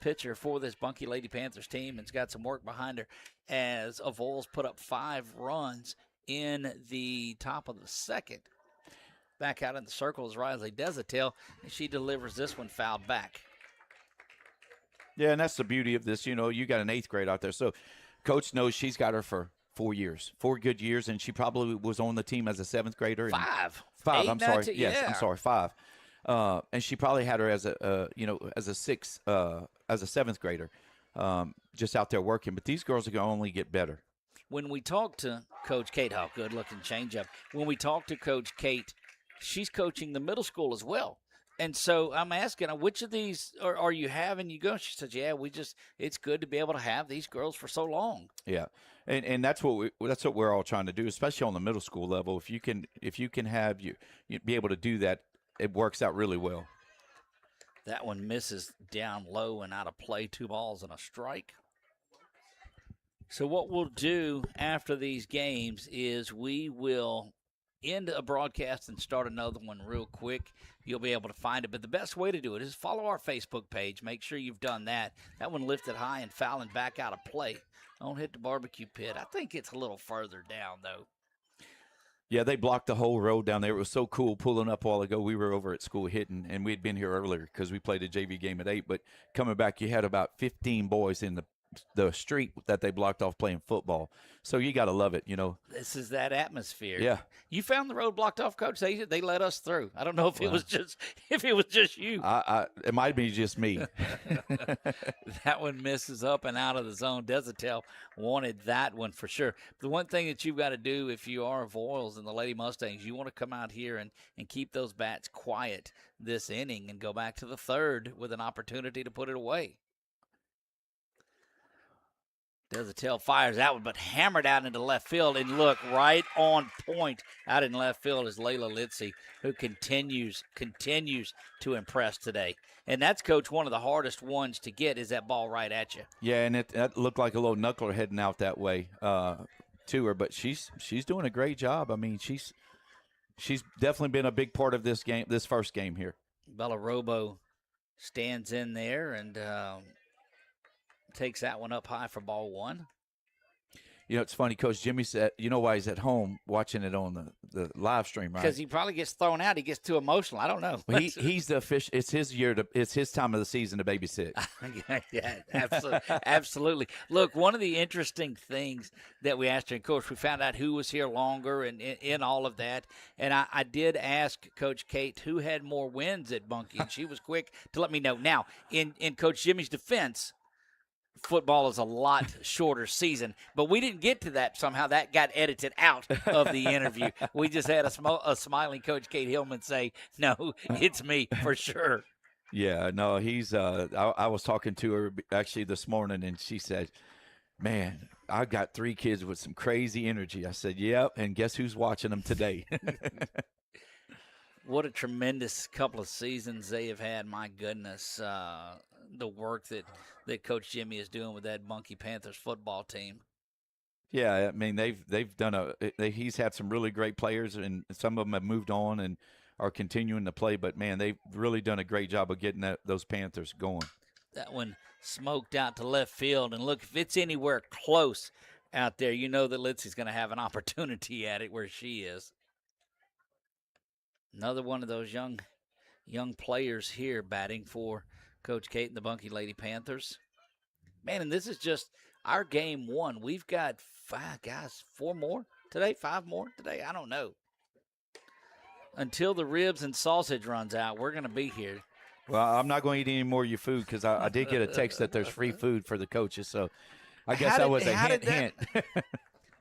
S1: pitcher for this Bunkie Lady Panthers team, and's got some work behind her as Avoyelles put up 5 runs in the top of the 2nd. Back out in the circle is Riley Desatel, and she delivers this one fouled back.
S2: Yeah, and that's the beauty of this. You got an 8th grade out there. So Coach knows she's got her for 4 years, 4 good years, and she probably was on the team as a 7th grader.
S1: 5.
S2: 5, I'm sorry.
S1: Yeah.
S2: Yes, I'm sorry, 5. And she probably had her as a 7th grader, just out there working. But these girls are going to only get better.
S1: When we talk to Coach Kate, good-looking changeup. When we talk to Coach Kate, she's coaching the middle school as well. And so I'm asking her, which of these are you having you go? She said, yeah, it's good to be able to have these girls for so long.
S2: Yeah. And that's what we're all trying to do, especially on the middle school level. If you can have you be able to do that, it works out really well.
S1: That one misses down low and out of play. 2 balls and a strike. So what we'll do after these games is we will end a broadcast and start another one real quick. You'll be able to find it. But the best way to do it is follow our Facebook page. Make sure you've done that. That one lifted high and fouling back out of play. Don't hit the barbecue pit. I think it's a little further down, though.
S2: Yeah, they blocked the whole road down there. It was so cool pulling up a while ago. We were over at school hitting, and we had been here earlier because we played a JV game at 8. But coming back, you had about 15 boys in the street that they blocked off playing football. So you got to love it,
S1: This is that atmosphere.
S2: Yeah.
S1: You found the road blocked off, Coach. They let us through. I don't know if it was just you.
S2: It might be just me.
S1: That one misses up and out of the zone. Desatel wanted that one for sure. The one thing that you've got to do if you are Avoyelles and the Lady Mustangs, you want to come out here and keep those bats quiet this inning and go back to the 3rd with an opportunity to put it away. Desatel fires that one, but hammered out into left field. And look, right on point out in left field is Layla Litzy, who continues to impress today. And that's, Coach, one of the hardest ones to get is that ball right at you.
S2: Yeah, and that looked like a little knuckler heading out that way to her. But she's doing a great job. I mean, she's definitely been a big part of this game, this first game here.
S1: Bella Robo stands in there and takes that one up high for ball 1.
S2: It's funny. Coach Jimmy said, why he's at home watching it on the live stream, right?
S1: Because he probably gets thrown out. He gets too emotional. I don't know.
S2: Well, he's the official. It's his year. It's his time of the season to babysit.
S1: Yeah, absolutely. Look, one of the interesting things that we asked her, and Coach, we found out who was here longer and in all of that. And I did ask Coach Kate who had more wins at Bunkie, and she was quick to let me know. Now, in Coach Jimmy's defense, football is a lot shorter season, but we didn't get to that. Somehow that got edited out of the interview. We just had a smiling Coach Kate Hillman say, no, it's me for sure.
S2: Yeah, no, he's I was talking to her actually this morning, and she said, Man, I got 3 kids with some crazy energy. I said, yep, and guess who's watching them today?
S1: What a tremendous couple of seasons they have had. My goodness, the work that Coach Jimmy is doing with that Monkey Panthers football team.
S2: Yeah, I mean they've done he's had some really great players, and some of them have moved on and are continuing to play. But man, they've really done a great job of getting those Panthers going.
S1: That one smoked out to left field, and look, if it's anywhere close out there, you know that Litsy's going to have an opportunity at it where she is. Another one of those young players here batting for Coach Kate and the Bunkie Lady Panthers. Man, and this is just our game 1. We've got 4 more today, 5 more today. I don't know. Until the ribs and sausage runs out, we're going to be here.
S2: Well, I'm not going to eat any more of your food because I did get a text that there's free food for the coaches. So I guess that was a hint.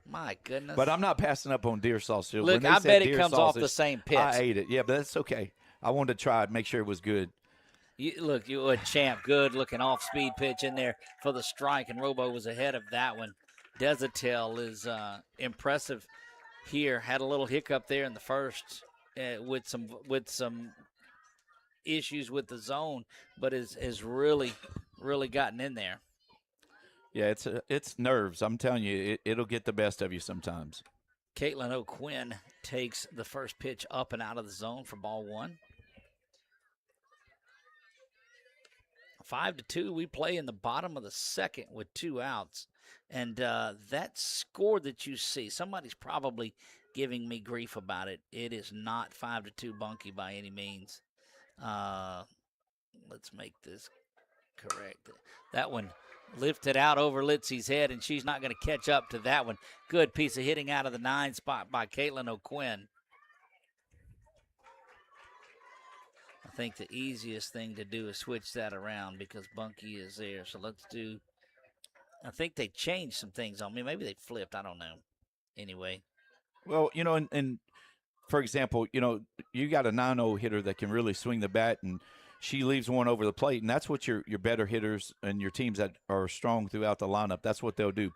S1: My goodness.
S2: But I'm not passing up on deer sausage.
S1: Look, I bet it comes off the same pitch.
S2: I ate it. Yeah, but that's okay. I wanted to try it, make sure it was good.
S1: You a champ. Good-looking off-speed pitch in there for the strike, and Robo was ahead of that one. Desatel is impressive here. Had a little hiccup there in the first with some issues with the zone, but has really gotten in there.
S2: Yeah, it's nerves. I'm telling you, it'll get the best of you sometimes.
S1: Caitlin O'Quinn takes the first pitch up and out of the zone for ball 1. 5-2, we play in the bottom of the second with 2 outs. And that score that you see, somebody's probably giving me grief about it. It is not 5-2 Bunkie by any means. Let's make this correct. That one lifted out over Litsy's head, and she's not going to catch up to that one. Good piece of hitting out of the 9 spot by Caitlin O'Quinn. I think the easiest thing to do is switch that around because Bunkie is there. So let's do, I think they changed some things on me. Maybe they flipped. I don't know. Anyway.
S2: Well, and for example, you got a 9-0 hitter that can really swing the bat, and she leaves one over the plate, and that's what your better hitters and your teams that are strong throughout the lineup, that's what they'll do,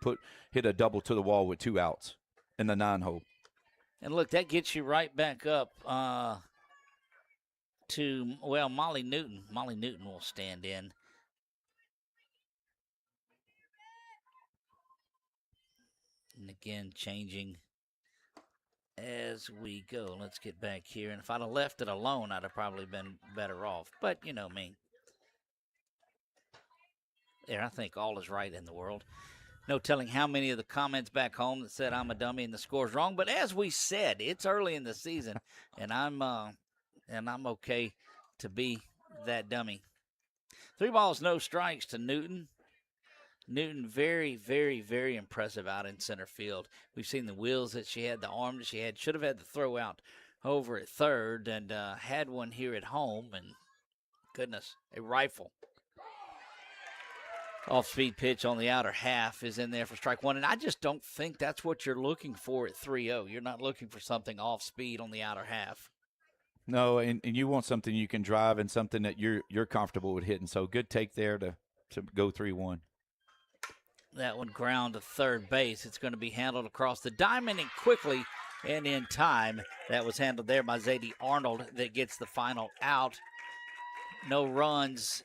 S2: hit a double to the wall with 2 outs in the 9-hole.
S1: And look, that gets you right back up to, Molly Newton. Molly Newton will stand in. And again, changing as we go. Let's get back here. And if I'd have left it alone, I'd have probably been better off. But you know me. There, I think all is right in the world. No telling how many of the comments back home that said I'm a dummy and the score's wrong. But as we said, it's early in the season, and I'm okay to be that dummy. 3 balls, no strikes to Newton. Newton, very, very, very impressive out in center field. We've seen the wheels that she had, the arm that she had. Should have had the throw out over at third, and had one here at home. And goodness, a rifle. Off-speed pitch on the outer half is in there for strike 1. And I just don't think that's what you're looking for at 3-0. You're not looking for something off-speed on the outer half.
S2: No, and you want something you can drive and something that you're comfortable with hitting. So good take there to go 3-1.
S1: That one ground to third base. It's going to be handled across the diamond and quickly and in time. That was handled there by Zadie Arnold that gets the final out. No runs,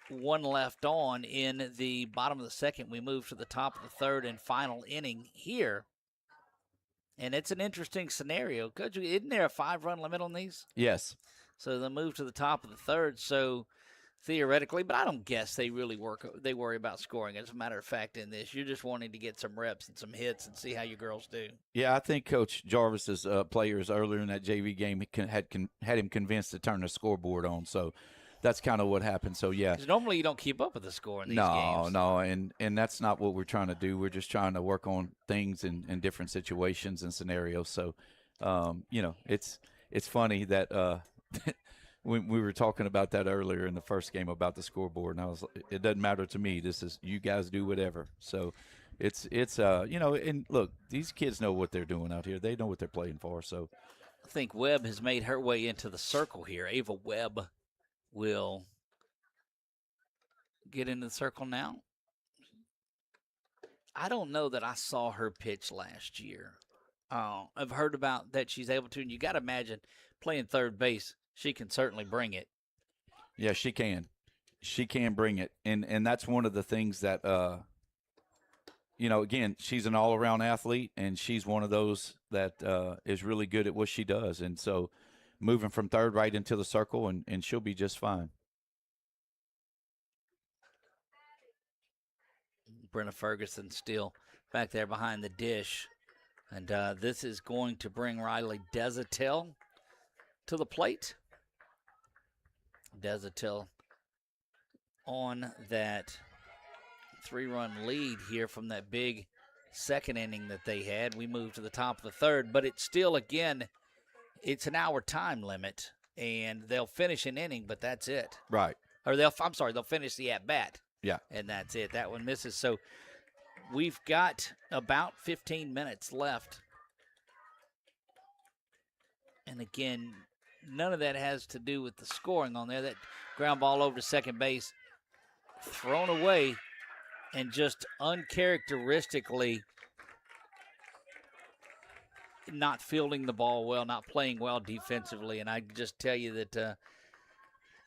S1: 1 left on in the bottom of the second. We move to the top of the third and final inning here. And it's an interesting scenario. Isn't there a 5-run limit on these?
S2: Yes.
S1: So they move to the top of the third. So theoretically, but I don't guess they really worry about scoring. As a matter of fact, in this, you're just wanting to get some reps and some hits and see how your girls do.
S2: Yeah, I think Coach Jarvis's players earlier in that JV game had him convinced to turn the scoreboard on. So that's kind of what happened. So, yeah.
S1: Because normally you don't keep up with the score in these games.
S2: No, and that's not what we're trying to do. We're just trying to work on things in different situations and scenarios. So, it's funny that when we were talking about that earlier in the first game about the scoreboard, and I was like, it doesn't matter to me. This is, you guys do whatever. So it's and look, these kids know what they're doing out here. They know what they're playing for. So
S1: I think Webb has made her way into the circle here. Ava Webb will get into the circle now. I don't know that I saw her pitch last year. I've heard about that she's able to, and you got to imagine playing third base, she can certainly bring it.
S2: Yeah, she can. She can bring it, and that's one of the things that again, she's an all-around athlete, and she's one of those that is really good at what she does, and so moving from third right into the circle, and she'll be just fine.
S1: Brenna Ferguson still back there behind the dish. And this is going to bring Riley Desatil to the plate. Desatil on that 3-run lead here from that big second inning that they had. We moved to the top of the third, but it's still, again, it's an hour time limit, and they'll finish an inning, but that's it.
S2: Right.
S1: Or they'll finish the at-bat.
S2: Yeah.
S1: And that's it. That one misses. So we've got about 15 minutes left. And again, none of that has to do with the scoring on there. That ground ball over to second base, thrown away, and just uncharacteristically not fielding the ball well, not playing well defensively. And I just tell you that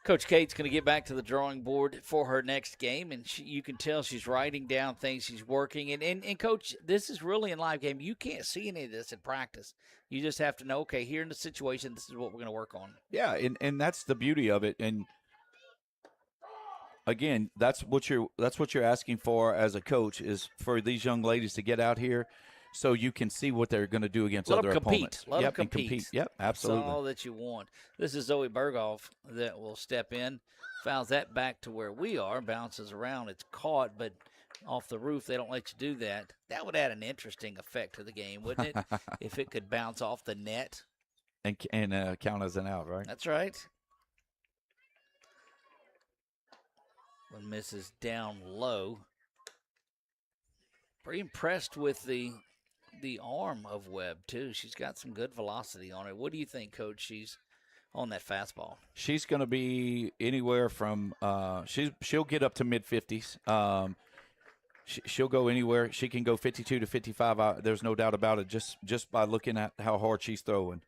S1: Coach Kate's going to get back to the drawing board for her next game, and you can tell she's writing down things, she's working. And Coach, this is really in live game. You can't see any of this in practice. You just have to know, okay, here in the situation, this is what we're going to work on.
S2: Yeah, and that's the beauty of it. And again, that's what you're asking for as a coach, is for these young ladies to get out here so you can see what they're going to do against other opponents.
S1: Let them compete.
S2: Yep, absolutely.
S1: That's all that you want. This is Zoe Berghoff that will step in, fouls that back to where we are, bounces around. It's caught, but off the roof, they don't let you do that. That would add an interesting effect to the game, wouldn't it? If it could bounce off the net.
S2: And count as an out, right?
S1: That's right. One misses down low. Pretty impressed with the arm of Webb, too. She's got some good velocity on her. What do you think, Coach? She's on that fastball.
S2: She's going to be anywhere from she'll get up to mid-50s. She'll go anywhere. She can go 52 to 55. There's no doubt about it, just by looking at how hard she's throwing.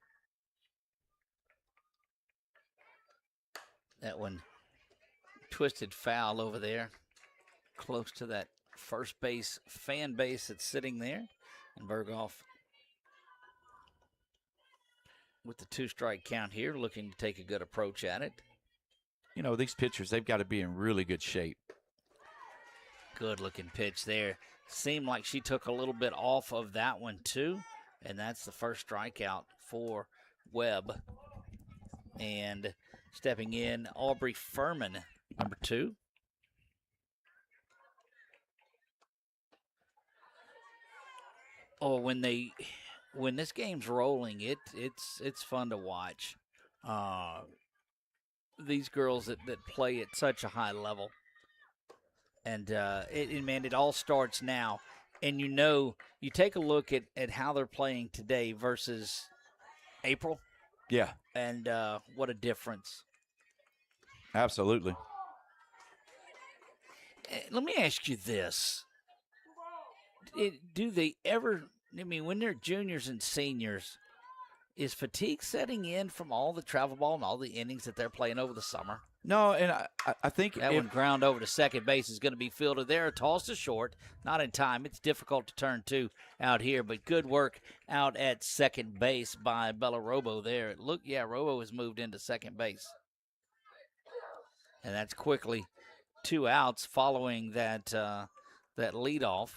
S1: That one twisted foul over there, close to that first base fan base that's sitting there. And Berghoff with the 2-strike count here, looking to take a good approach at it.
S2: You know, these pitchers, they've got to be in really good shape.
S1: Good looking pitch there. Seemed like she took a little bit off of that one too. And that's the first strikeout for Webb. And stepping in, Aubrey Furman, number 2. Oh, when this game's rolling, it's fun to watch. These girls that play at such a high level, and it all starts now. And you take a look at how they're playing today versus April.
S2: Yeah,
S1: and what a difference.
S2: Absolutely.
S1: Let me ask you this. Do they ever, when they're juniors and seniors, is fatigue setting in from all the travel ball and all the innings that they're playing over the summer?
S2: No, and I think
S1: that one ground over to second base is going to be fielded there. Toss to short, not in time. It's difficult to turn to out here, but good work out at second base by Bella Robo there. Look, Robo has moved into second base. And that's quickly 2 outs following that leadoff.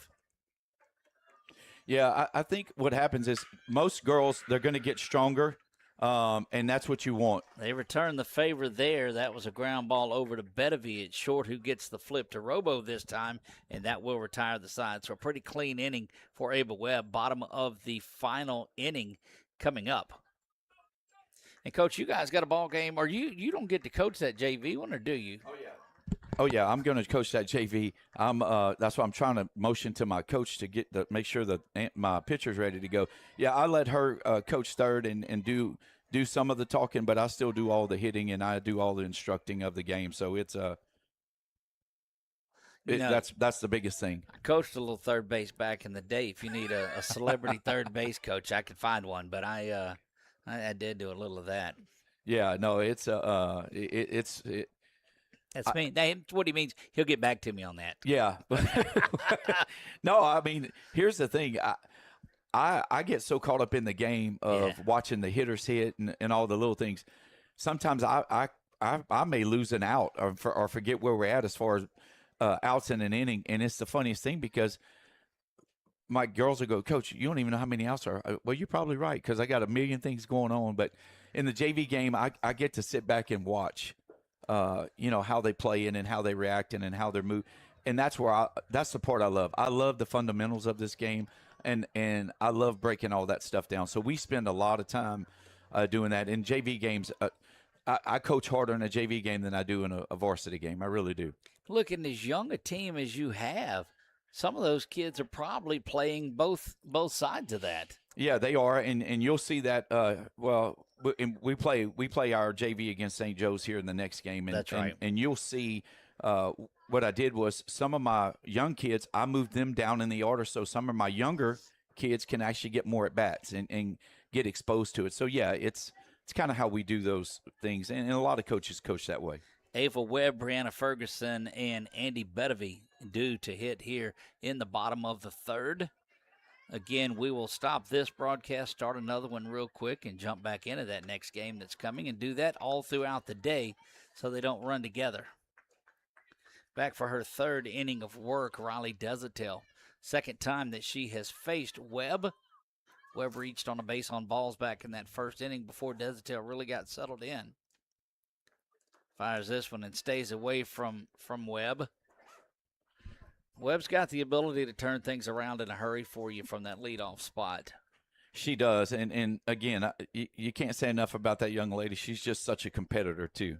S2: Yeah, I think what happens is most girls, they're going to get stronger, and that's what you want.
S1: They return the favor there. That was a ground ball over to Bedevie at short, who gets the flip to Robo this time, and that will retire the side. So a pretty clean inning for Ava Webb. Bottom of the final inning coming up. And, Coach, you guys got a ball game, or you don't get to coach that JV one, or do you?
S2: Oh yeah, I'm going to coach that JV. That's why I'm trying to motion to my coach to make sure that my pitcher's ready to go. Yeah, I let her coach third and do some of the talking, but I still do all the hitting and I do all the instructing of the game. So it's That's the biggest thing.
S1: I coached a little third base back in the day. If you need a celebrity third base coach, I could find one. But I did do a little of that.
S2: Yeah, no, it's
S1: That's me. That's what he means. He'll get back to me on that.
S2: Yeah. No, I mean, here's the thing. I get so caught up in the game of watching the hitters hit and all the little things. Sometimes I may lose an out or forget where we're at as far as outs in an inning. And it's the funniest thing because my girls will go, Coach, you don't even know how many outs are. Well, you're probably right because I got a million things going on. But in the JV game, I get to sit back and watch, how they play in and how they react and how they're moving. And that's the part I love. I love the fundamentals of this game, and I love breaking all that stuff down. So we spend a lot of time doing that. In JV games, I coach harder in a JV game than I do in a varsity game. I really do.
S1: Look, in as young a team as you have, some of those kids are probably playing both sides of that.
S2: Yeah, they are, and you'll see that. We play our JV against St. Joe's here in the next game, and
S1: that's right.
S2: And you'll see what I did was some of my young kids, I moved them down in the order so some of my younger kids can actually get more at bats and get exposed to it. So yeah, it's kind of how we do those things, and a lot of coaches coach that way.
S1: Ava Webb, Brianna Ferguson, and Andy Bedovey due to hit here in the bottom of the third. Again, we will stop this broadcast, start another one real quick, and jump back into that next game that's coming, and do that all throughout the day so they don't run together. Back for her third inning of work, Riley Desatel. Second time that she has faced Webb. Webb reached on a base on balls back in that first inning before Desatel really got settled in. Fires this one and stays away from Webb. Webb's got the ability to turn things around in a hurry for you from that leadoff spot.
S2: She does, and again, you can't say enough about that young lady. She's just such a competitor, too.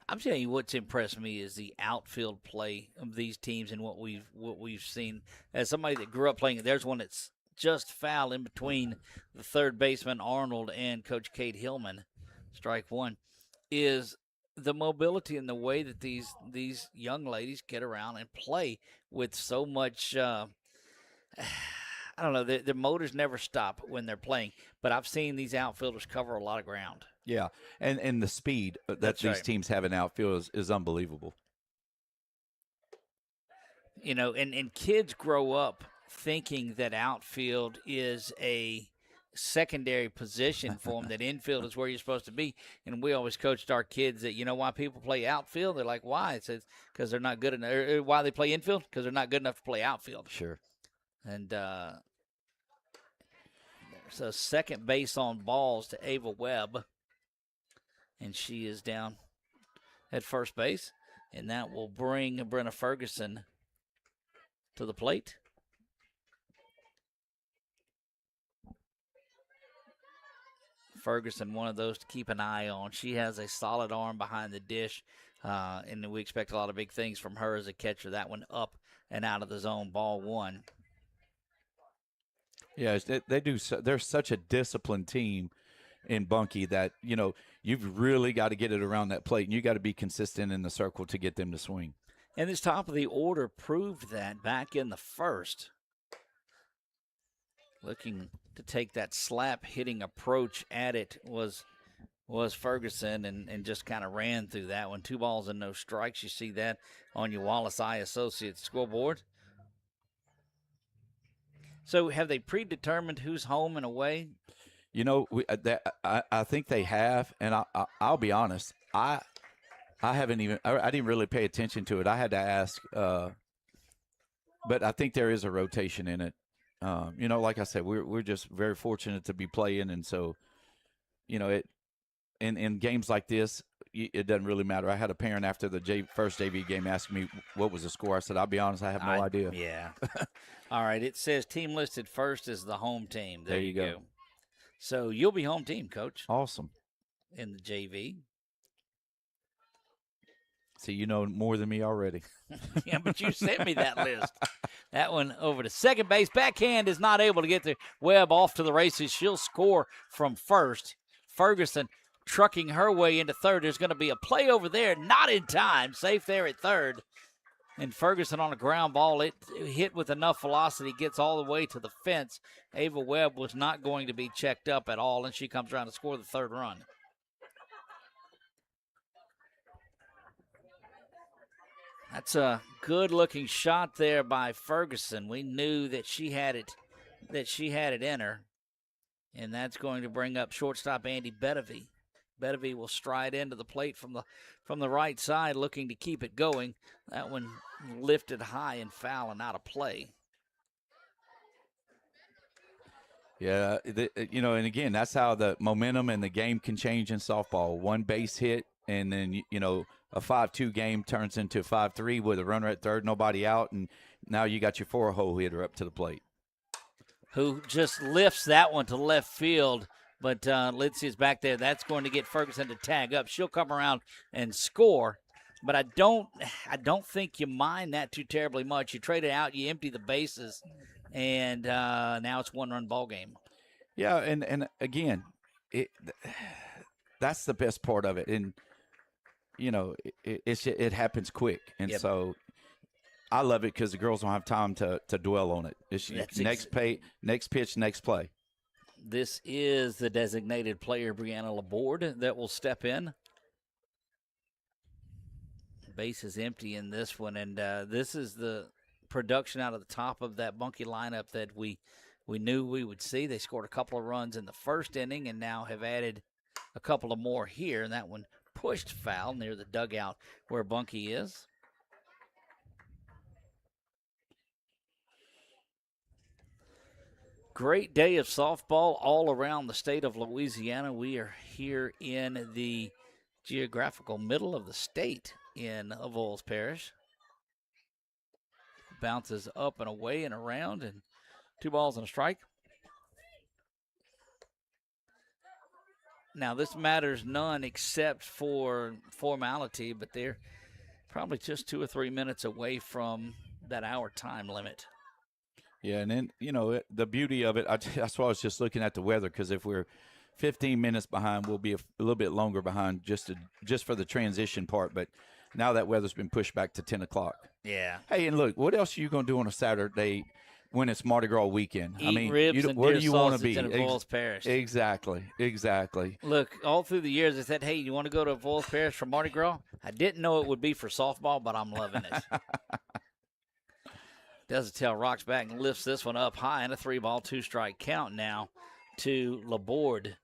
S1: I'm telling you what's impressed me is the outfield play of these teams and what we've seen. As somebody that grew up playing, there's one that's just foul in between the third baseman, Arnold, and Coach Kate Hillman. Strike one. Is the mobility and the way that these young ladies get around and play with so much, I don't know, their motors never stop when they're playing. But I've seen these outfielders cover a lot of ground.
S2: Yeah, and the speed that these teams have in outfield is unbelievable.
S1: And kids grow up thinking that outfield is a secondary position for them, that infield is where you're supposed to be. And we always coached our kids that, why people play outfield? They're like, why? It says because they're not good enough. Why they play infield? Because they're not good enough to play outfield.
S2: Sure.
S1: And so second base on balls to Ava Webb. And she is down at first base. And that will bring Brenna Ferguson to the plate. Ferguson, one of those to keep an eye on. She has a solid arm behind the dish, and we expect a lot of big things from her as a catcher. That one up and out of the zone, ball one.
S2: Yeah, they do. They're such a disciplined team in Bunkie that, you've really got to get it around that plate, and you got to be consistent in the circle to get them to swing.
S1: And this top of the order proved that back in the first. Looking to take that slap hitting approach at it was Ferguson and just kind of ran through that one. 2 balls and no strikes. You see that on your Wallace Eye Associates scoreboard. So have they predetermined who's home and away?
S2: I think they have, and I'll be honest. I didn't really pay attention to it. I had to ask, but I think there is a rotation in it. Like I said, we're just very fortunate to be playing, and so, in games like this, it doesn't really matter. I had a parent after the first JV game ask me what was the score. I said, I'll be honest, I have no idea.
S1: Yeah. All right. It says team listed first is the home team. There you go. So you'll be home team, Coach.
S2: Awesome.
S1: In the JV.
S2: See, you know more than me already.
S1: Yeah, but you sent me that list. That one over to second base. Backhand is not able to get the Webb off to the races. She'll score from first. Ferguson trucking her way into third. There's going to be a play over there. Not in time. Safe there at third. And Ferguson on a ground ball, it hit with enough velocity, gets all the way to the fence. Ava Webb was not going to be checked up at all, and she comes around to score the third run. That's a good-looking shot there by Ferguson. We knew that she had it in her, and that's going to bring up shortstop Andy Bedevie. Bedevie will stride into the plate from the right side, looking to keep it going. That one lifted high and foul and out of play.
S2: Yeah, and again, that's how the momentum and the game can change in softball. One base hit, and then, a 5-2 game turns into 5-3 with a runner at third, nobody out, and now you got your 4-hole hitter up to the plate.
S1: Who just lifts that one to left field, but Lindsay is back there. That's going to get Ferguson to tag up. She'll come around and score, but I don't think you mind that too terribly much. You trade it out, you empty the bases, and now it's one-run ball game.
S2: Yeah, and again, that's the best part of it, and it happens quick, and so I love it because the girls don't have time to dwell on it. It's next pitch, next play.
S1: This is the designated player, Brianna Laborde, that will step in. Base is empty in this one, and this is the production out of the top of that Bunkie lineup that we knew we would see. They scored a couple of runs in the first inning and now have added a couple of more here, and that one pushed foul near the dugout where Bunkie is. Great day of softball all around the state of Louisiana. We are here in the geographical middle of the state in Avoyelles Parish. Bounces up and away and around, and 2 balls and a strike. Now, this matters none except for formality, but they're probably just 2 or 3 minutes away from that hour time limit.
S2: Yeah, and then, the beauty of it, that's why I was just looking at the weather, because if we're 15 minutes behind, we'll be a little bit longer behind just for the transition part. But now that weather's been pushed back to 10 o'clock.
S1: Yeah.
S2: Hey, and look, what else are you going to do on a Saturday when it's Mardi Gras weekend?
S1: Eat ribs and
S2: where
S1: deer
S2: do you want to be?
S1: in Avoyelles Parish.
S2: Exactly.
S1: Look, all through the years, they said, hey, you want to go to Avoyelles Parish for Mardi Gras? I didn't know it would be for softball, but I'm loving it. Desatel rocks back and lifts this one up high, and a 3-ball, 2-strike count now to Laborde.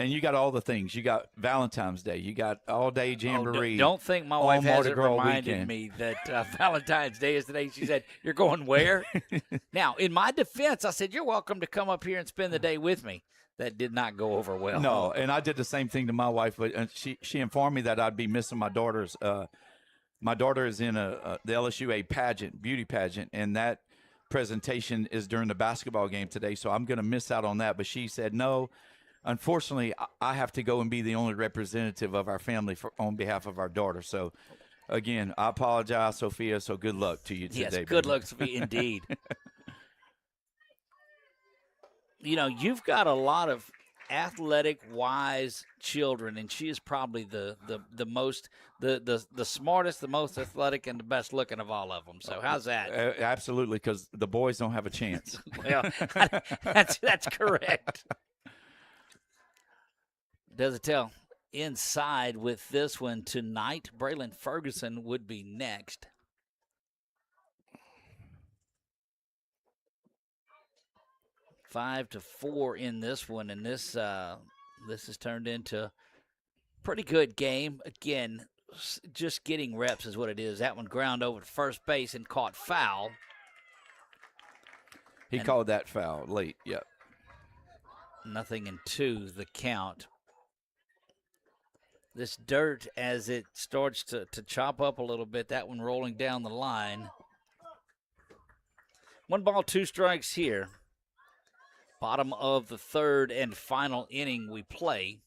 S2: And you got all the things. You got Valentine's Day. You got all-day jamboree.
S1: Don't think my wife hasn't reminded me that Valentine's Day is today. She said, you're going where? Now, in my defense, I said, you're welcome to come up here and spend the day with me. That did not go over well.
S2: No, and I did the same thing to my wife, but she informed me that I'd be missing my daughter's my daughter is in the LSUA pageant, beauty pageant, and that presentation is during the basketball game today, so I'm going to miss out on that. But she said, no, unfortunately, I have to go and be the only representative of our family on behalf of our daughter. So, again, I apologize, Sophia, so good luck to you today.
S1: Yes, good luck, Sophia, indeed. You've got a lot of athletic, wise children, and she is probably the most the smartest, the most athletic, and the best looking of all of them. So how's that?
S2: Absolutely, because the boys don't have a chance.
S1: Well, that's correct. Does it tell? Inside with this one tonight, Braylon Ferguson would be next. 5-4 in this one, and this has turned into a pretty good game. Again, just getting reps is what it is. That one ground over to first base and caught foul.
S2: He called that foul late, yep.
S1: 0-2 the count. This dirt, as it starts to chop up a little bit, that one rolling down the line. 1 ball, 2 strikes here. Bottom of the third and final inning we play.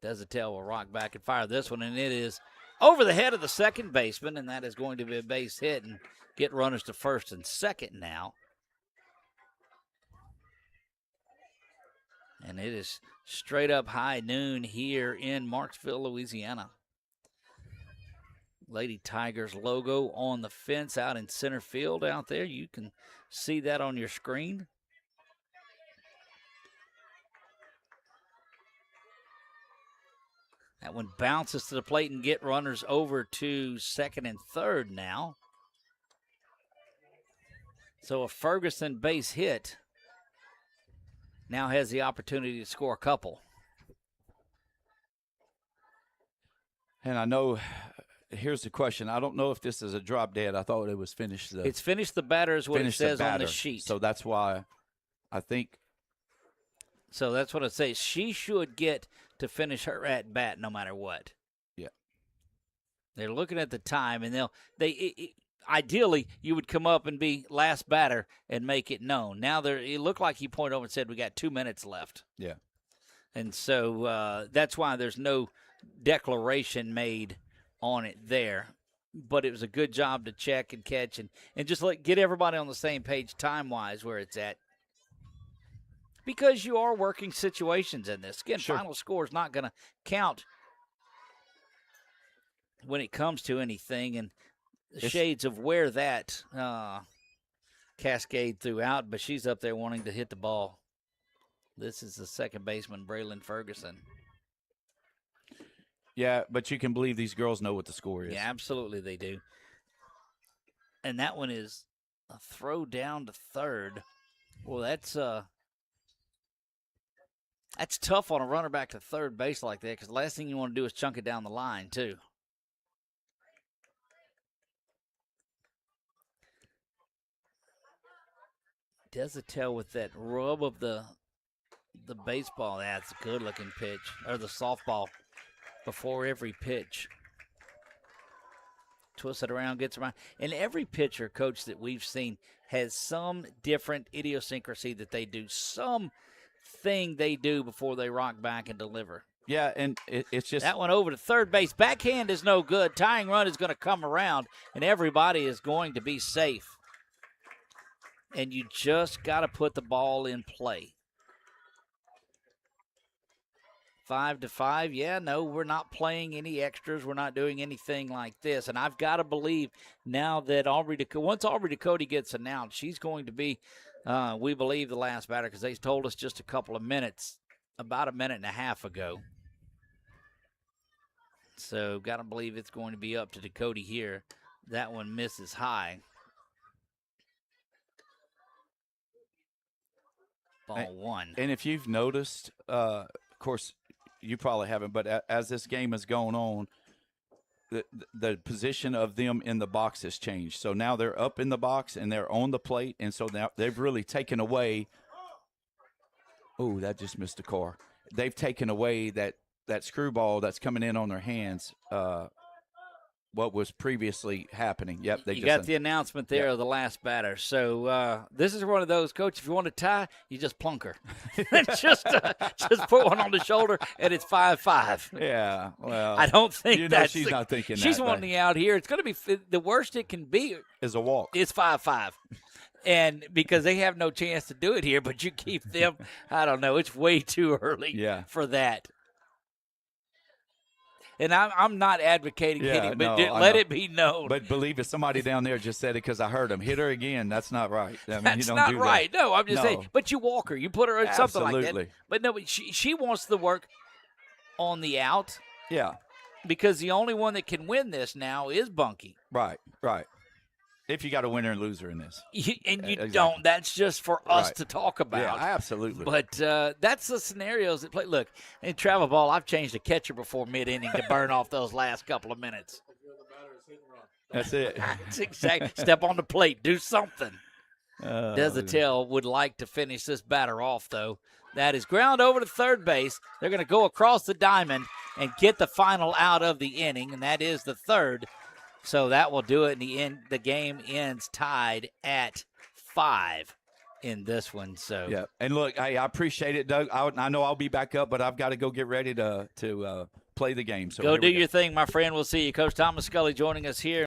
S1: Desatel will rock back and fire this one, and it is over the head of the second baseman, and that is going to be a base hit and get runners to first and second now. And it is straight up high noon here in Marksville, Louisiana. Lady Tigers logo on the fence out in center field out there. You can see that on your screen. That one bounces to the plate and get runners over to second and third now. So a Ferguson base hit now has the opportunity to score a couple.
S2: And I know, here's the question. I don't know if this is a drop dead. I thought it was finished.
S1: It's finished the batter is what it says on the sheet.
S2: So that's why I think.
S1: So that's what it says. She should get to finish her at bat no matter what.
S2: Yeah.
S1: They're looking at the time, and ideally you would come up and be last batter and make it known. Now it looked like he pointed over and said we got 2 minutes left.
S2: Yeah.
S1: And so that's why there's no declaration made on it there. But it was a good job to check and catch and just get everybody on the same page time-wise where it's at. Because you are working situations in this. Again,
S2: sure.
S1: Final score is not going to count when it comes to anything. And the shades of where that cascade throughout, but she's up there wanting to hit the ball. This is the second baseman, Braylon Ferguson.
S2: Yeah, but you can believe these girls know what the score is.
S1: Yeah, absolutely they do. And that one is a throw down to third. Well, that's tough on a runner back to third base like that because the last thing you want to do is chunk it down the line, too. Desatel with that rub of the baseball. That's a good-looking pitch. Or the softball before every pitch. Twist it around, gets around. And every pitcher, Coach, that we've seen has some different idiosyncrasy that they do. Some thing they do before they rock back and deliver.
S2: Yeah, and it's just.
S1: That one over to third base. Backhand is no good. Tying run is going to come around, and everybody is going to be safe. And you just got to put the ball in play. 5-5. Yeah, no, we're not playing any extras. We're not doing anything like this. And I've got to believe now that once Aubrey Ducote gets announced, she's going to be, we believe, the last batter because they told us just a couple of minutes, about a minute and a half ago. So got to believe it's going to be up to Ducote here. That one misses high. Ball one.
S2: And if you've noticed, of course, you probably haven't, but as this game is going on, the position of them in the box has changed. So now they're up in the box and they're on the plate, and so now they've really taken away. Oh, that just missed a car. They've taken away that screwball that's coming in on their hands. What was previously happening. Yep,
S1: you got the announcement there of the last batter. So this is one of those, Coach, if you want to tie, you just plunk her. just put one on the shoulder, and it's 5-5.
S2: Yeah, well.
S1: I don't think
S2: she's not thinking that.
S1: She's wanting out here. It's going to be the worst it can be.
S2: Is a walk.
S1: It's 5-5. And because they have no chance to do it here, but you keep them, I don't know, it's way too early for that. And I'm not advocating hitting, but let it be known.
S2: But believe it, somebody down there just said it because I heard him. Hit her again. That's not right. I mean,
S1: that's
S2: you don't
S1: not
S2: do
S1: right.
S2: That.
S1: No, I'm just saying. But you walk her. You put her in something like that. But no, she wants the work on the out.
S2: Yeah.
S1: Because the only one that can win this now is Bunky.
S2: Right. If you got a winner and loser in this.
S1: You don't. That's just for us to talk about.
S2: Yeah, absolutely.
S1: But that's the scenarios that play. Look, in travel ball, I've changed a catcher before mid-inning to burn off those last couple of minutes.
S2: That's it.
S1: That's exactly. Step on the plate. Do something. Desatel would like to finish this batter off, though. That is ground over to third base. They're going to go across the diamond and get the final out of the inning, and that is the third. So that will do it in the end. The game ends tied at 5 in this one. So
S2: yeah, and look, hey, I appreciate it, Doug. I know I'll be back up, but I've got to go get ready to play the game. So
S1: go do your thing, my friend. We'll see you. Coach Thomas Scully joining us here.